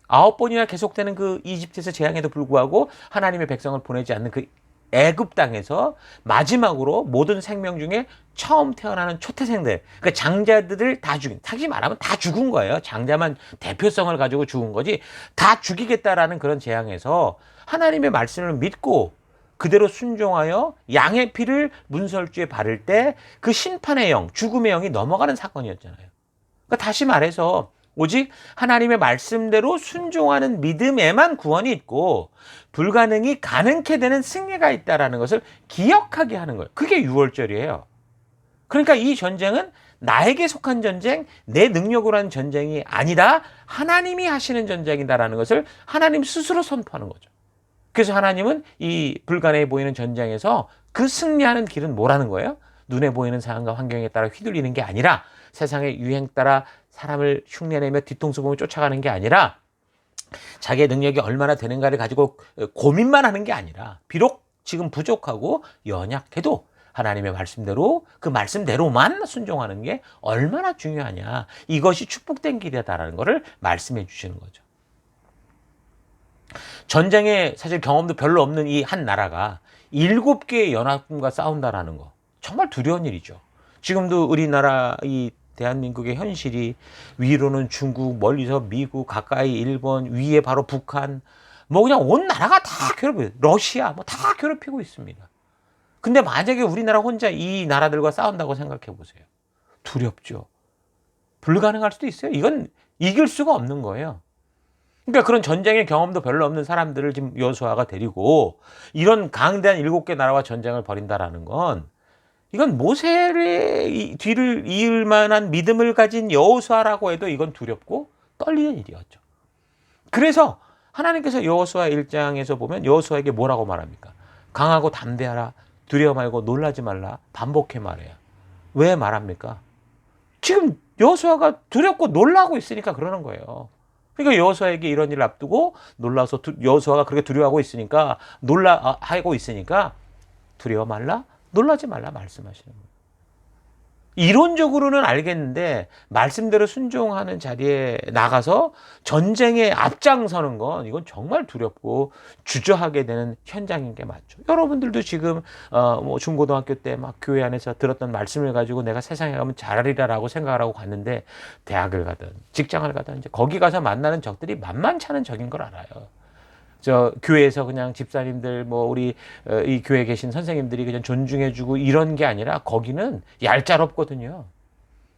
9번이나 계속되는 그 이집트에서 재앙에도 불구하고 하나님의 백성을 보내지 않는 그 애굽 땅에서 마지막으로 모든 생명 중에 처음 태어나는 초태생들, 그러니까 장자들을 다 죽인, 다시 말하면 다 죽은 거예요. 장자만 대표성을 가지고 죽은 거지 다 죽이겠다라는 그런 재앙에서 하나님의 말씀을 믿고 그대로 순종하여 양의 피를 문설주에 바를 때 그 심판의 영, 죽음의 영이 넘어가는 사건이었잖아요. 그러니까 다시 말해서 오직 하나님의 말씀대로 순종하는 믿음에만 구원이 있고 불가능이 가능케 되는 승리가 있다는 것을 기억하게 하는 거예요. 그게 6월절이에요. 그러니까 이 전쟁은 나에게 속한 전쟁, 내 능력으로 하는 전쟁이 아니다, 하나님이 하시는 전쟁이다라는 것을 하나님 스스로 선포하는 거죠. 그래서 하나님은 이 불가능해 보이는 전쟁에서 그 승리하는 길은 뭐라는 거예요? 눈에 보이는 상황과 환경에 따라 휘둘리는 게 아니라, 세상의 유행 따라 사람을 흉내내며 뒤통수 보며 쫓아가는 게 아니라, 자기의 능력이 얼마나 되는가를 가지고 고민만 하는 게 아니라, 비록 지금 부족하고 연약해도 하나님의 말씀대로 그 말씀대로만 순종하는 게 얼마나 중요하냐. 이것이 축복된 길이다라는 것을 말씀해 주시는 거죠. 전쟁에 사실 경험도 별로 없는 이 한 나라가 7개의 연합군과 싸운다라는 거 정말 두려운 일이죠. 지금도 우리나라 이 대한민국의 현실이 위로는 중국, 멀리서 미국, 가까이 일본, 위에 바로 북한, 뭐 그냥 온 나라가 다 괴롭혀요. 러시아 뭐 다 괴롭히고 있습니다. 근데 만약에 우리나라 혼자 이 나라들과 싸운다고 생각해 보세요. 두렵죠. 불가능할 수도 있어요. 이건 이길 수가 없는 거예요. 그러니까 그런 전쟁의 경험도 별로 없는 사람들을 지금 여호수아가 데리고 이런 강대한 7개 나라와 전쟁을 벌인다라는 건 이건 모세의 뒤를 이을 만한 믿음을 가진 여호수아라고 해도 이건 두렵고 떨리는 일이었죠. 그래서 하나님께서 여호수아 1장에서 보면 여호수아에게 뭐라고 말합니까? 강하고 담대하라. 두려워 말고 놀라지 말라. 반복해 말해요. 왜 말합니까? 지금 여호수아가 두렵고 놀라고 있으니까 그러는 거예요. 그러니까 여호수아에게 이런 일을 앞두고 놀라서 여호수아가 그렇게 두려워하고 있으니까 놀라하고 있으니까 두려워 말라. 놀라지 말라 말씀하시는 거예요. 이론적으로는 알겠는데 말씀대로 순종하는 자리에 나가서 전쟁에 앞장서는 건 이건 정말 두렵고 주저하게 되는 현장인 게 맞죠. 여러분들도 지금 뭐 중고등학교 때 막 교회 안에서 들었던 말씀을 가지고 내가 세상에 가면 잘하리라라고 생각을 하고 갔는데 대학을 가든 직장을 가든 이제 거기 가서 만나는 적들이 만만치 않은 적인 걸 알아요. 저 교회에서 그냥 집사님들 뭐 우리 이 교회에 계신 선생님들이 그냥 존중해주고 이런 게 아니라 거기는 얄짤없거든요.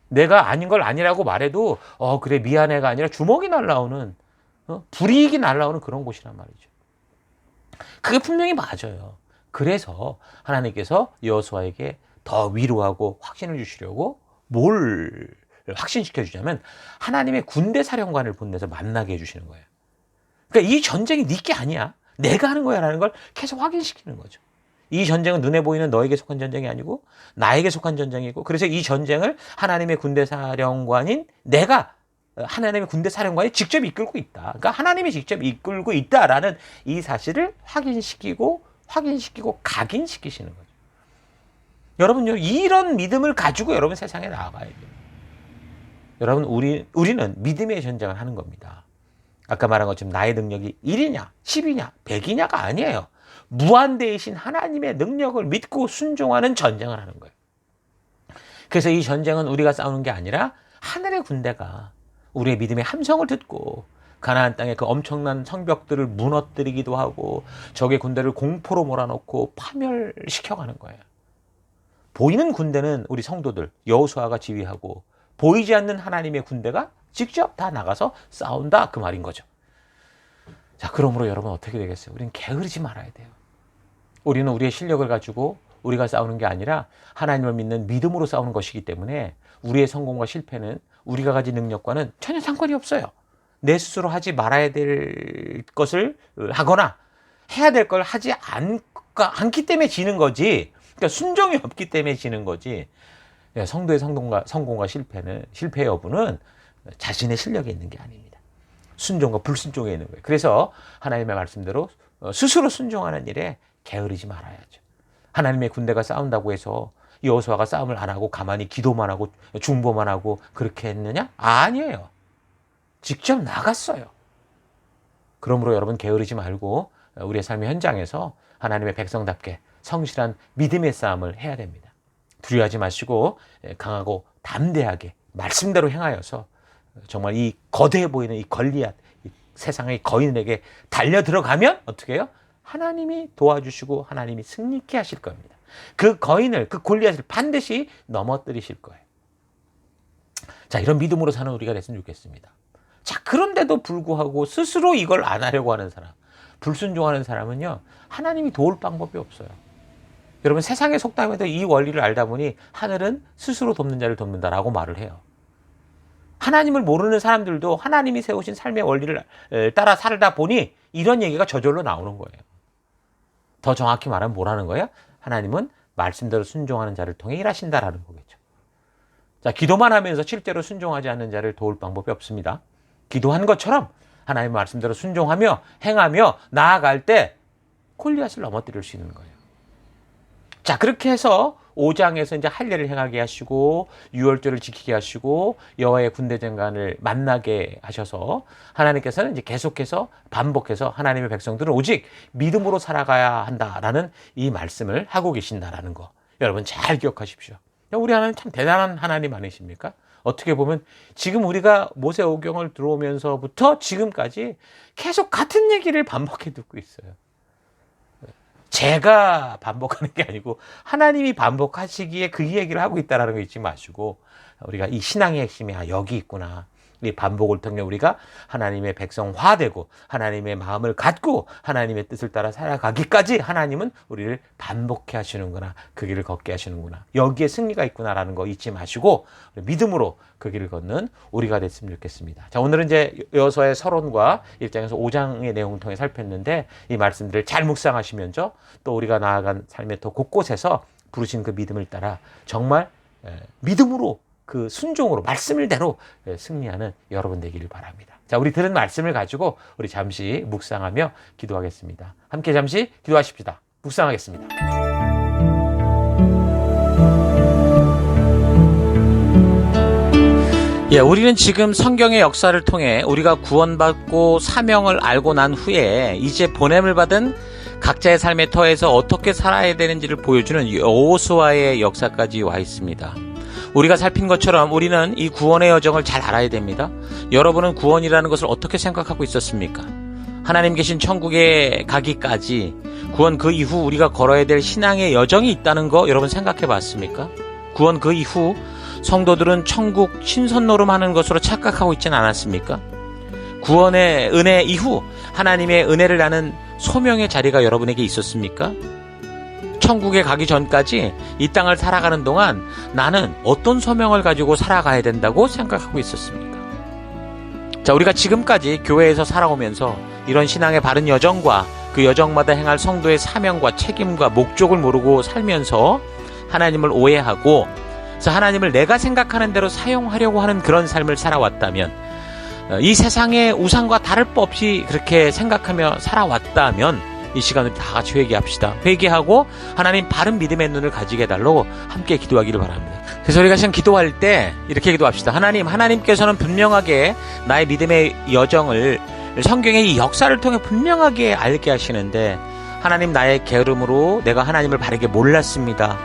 내가 아닌 걸 아니라고 말해도 그래 미안해가 아니라 주먹이 날라오는 불이익이 날라오는 그런 곳이란 말이죠. 그게 분명히 맞아요. 그래서 하나님께서 여호수아에게 더 위로하고 확신을 주시려고 뭘 확신시켜 주냐면 하나님의 군대 사령관을 보내서 만나게 해주시는 거예요. 그러니까 이 전쟁이 네 게 아니야. 내가 하는 거야 라는 걸 계속 확인시키는 거죠. 이 전쟁은 눈에 보이는 너에게 속한 전쟁이 아니고 나에게 속한 전쟁이고 그래서 이 전쟁을 하나님의 군대 사령관인 내가 하나님의 군대 사령관이 직접 이끌고 있다. 그러니까 하나님이 직접 이끌고 있다라는 이 사실을 확인시키고 각인시키시는 거죠. 여러분요, 이런 믿음을 가지고 여러분 세상에 나아가야 돼요. 여러분 우리는 믿음의 전쟁을 하는 겁니다. 아까 말한 것처럼 나의 능력이 1이냐, 10이냐, 100이냐가 아니에요. 무한대이신 하나님의 능력을 믿고 순종하는 전쟁을 하는 거예요. 그래서 이 전쟁은 우리가 싸우는 게 아니라 하늘의 군대가 우리의 믿음의 함성을 듣고 가나안 땅의 그 엄청난 성벽들을 무너뜨리기도 하고 적의 군대를 공포로 몰아넣고 파멸시켜가는 거예요. 보이는 군대는 우리 성도들, 여호수아가 지휘하고 보이지 않는 하나님의 군대가 직접 다 나가서 싸운다 그 말인 거죠. 자, 그러므로 여러분 어떻게 되겠어요? 우리는 게으르지 말아야 돼요. 우리는 우리의 실력을 가지고 우리가 싸우는 게 아니라 하나님을 믿는 믿음으로 싸우는 것이기 때문에 우리의 성공과 실패는 우리가 가진 능력과는 전혀 상관이 없어요. 내 스스로 하지 말아야 될 것을 하거나 해야 될 걸 하지 않기 때문에 지는 거지. 그러니까 순종이 없기 때문에 지는 거지. 성도의 성공과 실패의 여부는 자신의 실력에 있는 게 아닙니다. 순종과 불순종에 있는 거예요. 그래서 하나님의 말씀대로 스스로 순종하는 일에 게으르지 말아야죠. 하나님의 군대가 싸운다고 해서 여호수아가 싸움을 안 하고 가만히 기도만 하고 중보만 하고 그렇게 했느냐? 아니에요. 직접 나갔어요. 그러므로 여러분 게으르지 말고 우리의 삶의 현장에서 하나님의 백성답게 성실한 믿음의 싸움을 해야 됩니다. 두려워하지 마시고 강하고 담대하게 말씀대로 행하여서 정말 이 거대해 보이는 이 골리앗, 이 세상의 거인에게 달려 들어가면 어떻게 해요? 하나님이 도와주시고 하나님이 승리케 하실 겁니다. 그 거인을, 그 골리앗을 반드시 넘어뜨리실 거예요. 자, 이런 믿음으로 사는 우리가 됐으면 좋겠습니다. 자, 그런데도 불구하고 스스로 이걸 안 하려고 하는 사람, 불순종하는 사람은요, 하나님이 도울 방법이 없어요. 여러분, 세상의 속담에도 이 원리를 알다 보니 하늘은 스스로 돕는 자를 돕는다라고 말을 해요. 하나님을 모르는 사람들도 하나님이 세우신 삶의 원리를 따라 살다 보니 이런 얘기가 저절로 나오는 거예요. 더 정확히 말하면 뭐라는 거예요? 하나님은 말씀대로 순종하는 자를 통해 일하신다라는 거겠죠. 자, 기도만 하면서 실제로 순종하지 않는 자를 도울 방법이 없습니다. 기도한 것처럼 하나님의 말씀대로 순종하며 행하며 나아갈 때 골리앗을 넘어뜨릴 수 있는 거예요. 자, 그렇게 해서 5장에서 이제 할례를 행하게 하시고 유월절을 지키게 하시고 여호와의 군대 장관을 만나게 하셔서 하나님께서는 이제 계속해서 반복해서 하나님의 백성들은 오직 믿음으로 살아가야 한다라는 이 말씀을 하고 계신다라는 거. 여러분 잘 기억하십시오. 우리 하나님 참 대단한 하나님 아니십니까? 어떻게 보면 지금 우리가 모세오경을 들어오면서부터 지금까지 계속 같은 얘기를 반복해 듣고 있어요. 제가 반복하는 게 아니고 하나님이 반복하시기에 그 얘기를 하고 있다는 거 잊지 마시고 우리가 이 신앙의 핵심이 여기 있구나. 이 반복을 통해 우리가 하나님의 백성화되고 하나님의 마음을 갖고 하나님의 뜻을 따라 살아가기까지 하나님은 우리를 반복해 하시는구나. 그 길을 걷게 하시는구나. 여기에 승리가 있구나라는 거 잊지 마시고 믿음으로 그 길을 걷는 우리가 됐으면 좋겠습니다. 자, 오늘은 이제 여호수아의 서론과 1장에서 5장의 내용을 통해 살폈는데 이 말씀들을 잘 묵상하시면서 또 우리가 나아간 삶의 더 곳곳에서 부르신 그 믿음을 따라 정말 믿음으로 그 순종으로 말씀을대로 승리하는 여러분 되기를 바랍니다. 자, 우리 들은 말씀을 가지고 우리 잠시 묵상하며 기도하겠습니다. 함께 잠시 기도하십시다. 묵상하겠습니다. 우리는 지금 성경의 역사를 통해 우리가 구원받고 사명을 알고 난 후에 이제 보냄을 받은 각자의 삶의 터에서 어떻게 살아야 되는지를 보여주는 여호수아의 역사까지 와 있습니다. 우리가 살핀 것처럼 우리는 이 구원의 여정을 잘 알아야 됩니다. 여러분은 구원이라는 것을 어떻게 생각하고 있었습니까? 하나님 계신 천국에 가기까지 구원 그 이후 우리가 걸어야 될 신앙의 여정이 있다는 거 여러분 생각해 봤습니까? 구원 그 이후 성도들은 천국 신선노름하는 것으로 착각하고 있지는 않았습니까? 구원의 은혜 이후 하나님의 은혜를 나는 소명의 자리가 여러분에게 있었습니까? 천국에 가기 전까지 이 땅을 살아가는 동안 나는 어떤 소명을 가지고 살아가야 된다고 생각하고 있었습니까? 자, 우리가 지금까지 교회에서 살아오면서 이런 신앙의 바른 여정과 그 여정마다 행할 성도의 사명과 책임과 목적을 모르고 살면서 하나님을 오해하고 그래서 하나님을 내가 생각하는 대로 사용하려고 하는 그런 삶을 살아왔다면 이 세상의 우상과 다를 바 없이 그렇게 생각하며 살아왔다면 이 시간을 다 같이 회개합시다. 회개하고 하나님 바른 믿음의 눈을 가지게 해달라고 함께 기도하기를 바랍니다. 그래서 우리가 지금 기도할 때 이렇게 기도합시다. 하나님께서는 분명하게 나의 믿음의 여정을 성경의 이 역사를 통해 분명하게 알게 하시는데 하나님 나의 게으름으로 내가 하나님을 바르게 몰랐습니다.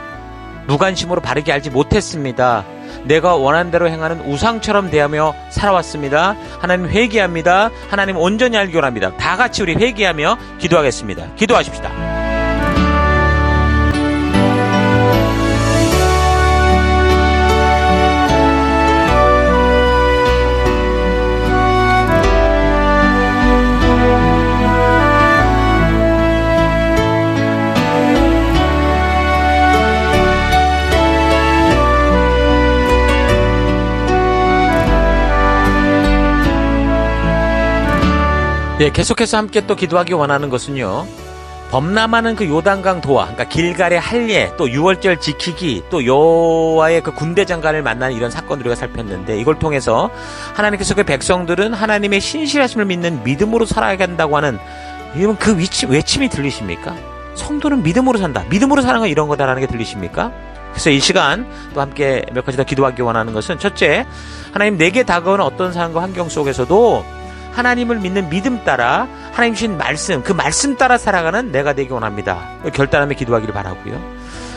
무관심으로 바르게 알지 못했습니다. 내가 원하는 대로 행하는 우상처럼 대하며 살아왔습니다. 하나님 회개합니다. 하나님 온전히 알기 원합니다. 다 같이 우리 회개하며 기도하겠습니다. 기도하십시다. 계속해서 함께 또 기도하기 원하는 것은요. 범람하는 그 요단강 도하, 그러니까 길갈의 할례, 또 유월절 지키기, 또 여호와의 그 군대 장관을 만나는 이런 사건들을 우리가 살폈는데 이걸 통해서 하나님께서 그 백성들은 하나님의 신실하심을 믿는 믿음으로 살아야 한다고 하는 여러분 그 외침이 들리십니까? 성도는 믿음으로 산다. 믿음으로 사는 건 이런 거다라는 게 들리십니까? 그래서 이 시간 또 함께 몇 가지 더 기도하기 원하는 것은 첫째, 하나님 내게 다가오는 어떤 상황과 환경 속에서도 하나님을 믿는 믿음 따라 하나님 주신 말씀, 그 말씀 따라 살아가는 내가 되기 원합니다. 결단하며 기도하기를 바라고요.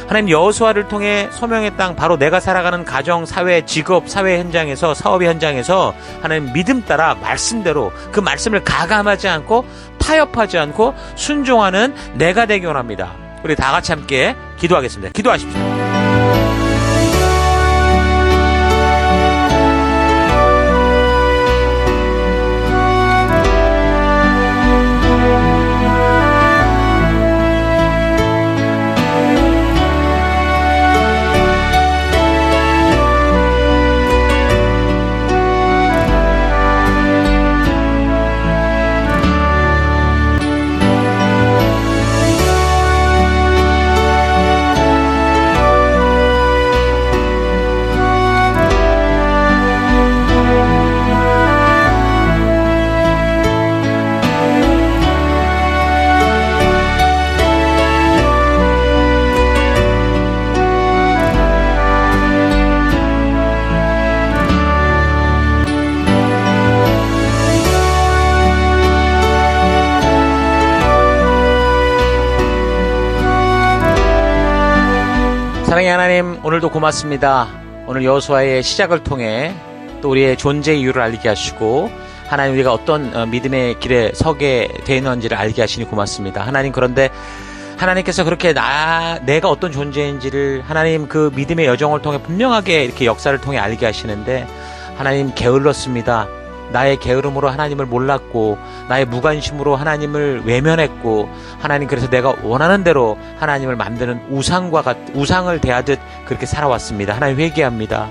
하나님 여호수아를 통해 소명의 땅, 바로 내가 살아가는 가정, 사회, 직업, 사회 현장에서, 사업의 현장에서 하나님 믿음 따라 말씀대로 그 말씀을 가감하지 않고 타협하지 않고 순종하는 내가 되기 원합니다. 우리 다 같이 함께 기도하겠습니다. 기도하십시오. 사랑의 하나님, 오늘도 고맙습니다. 오늘 여호수아의 시작을 통해 또 우리의 존재 이유를 알게 하시고 하나님 우리가 어떤 믿음의 길에 서게 되는지를 알게 하시니 고맙습니다. 하나님, 그런데 하나님께서 그렇게 내가 어떤 존재인지를 하나님 그 믿음의 여정을 통해 분명하게 이렇게 역사를 통해 알게 하시는데 하나님 게을렀습니다. 나의 게으름으로 하나님을 몰랐고 나의 무관심으로 하나님을 외면했고 하나님, 그래서 내가 원하는 대로 하나님을 만드는 우상을 대하듯 그렇게 살아왔습니다. 하나님, 회개합니다.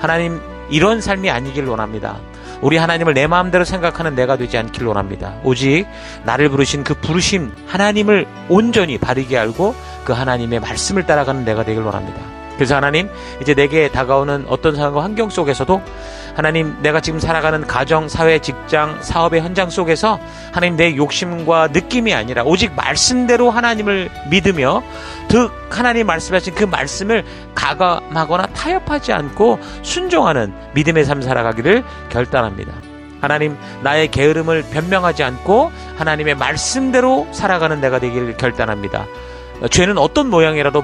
하나님, 이런 삶이 아니길 원합니다. 우리 하나님을 내 마음대로 생각하는 내가 되지 않길 원합니다. 오직 나를 부르신 그 부르심 하나님을 온전히 바르게 알고 그 하나님의 말씀을 따라가는 내가 되길 원합니다. 그래서 하나님, 이제 내게 다가오는 어떤 상황과 환경 속에서도 하나님, 내가 지금 살아가는 가정, 사회, 직장, 사업의 현장 속에서 하나님, 내 욕심과 느낌이 아니라 오직 말씀대로 하나님을 믿으며 하나님 말씀하신 그 말씀을 가감하거나 타협하지 않고 순종하는 믿음의 삶 살아가기를 결단합니다. 하나님, 나의 게으름을 변명하지 않고 하나님의 말씀대로 살아가는 내가 되기를 결단합니다. 죄는 어떤 모양이라도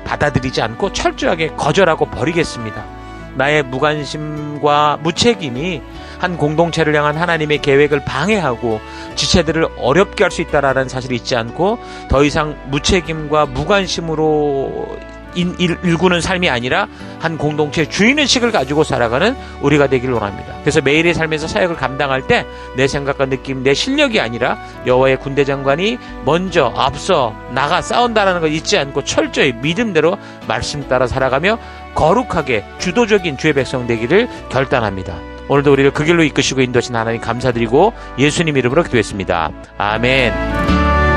받아들이지 않고 철저하게 거절하고 버리겠습니다. 나의 무관심과 무책임이 한 공동체를 향한 하나님의 계획을 방해하고 지체들을 어렵게 할 수 있다라는 사실을 잊지 않고 더 이상 무책임과 무관심으로 일구는 삶이 아니라 한 공동체의 주인의식을 가지고 살아가는 우리가 되길 원합니다. 그래서 매일의 삶에서 사역을 감당할 때 내 생각과 느낌, 내 실력이 아니라 여호와의 군대 장관이 먼저 앞서 나가 싸운다라는 걸 잊지 않고 철저히 믿음대로 말씀 따라 살아가며 거룩하게 주도적인 주의 백성 되기를 결단합니다. 오늘도 우리를 그 길로 이끄시고 인도하신 하나님 감사드리고 예수님 이름으로 기도했습니다. 아멘.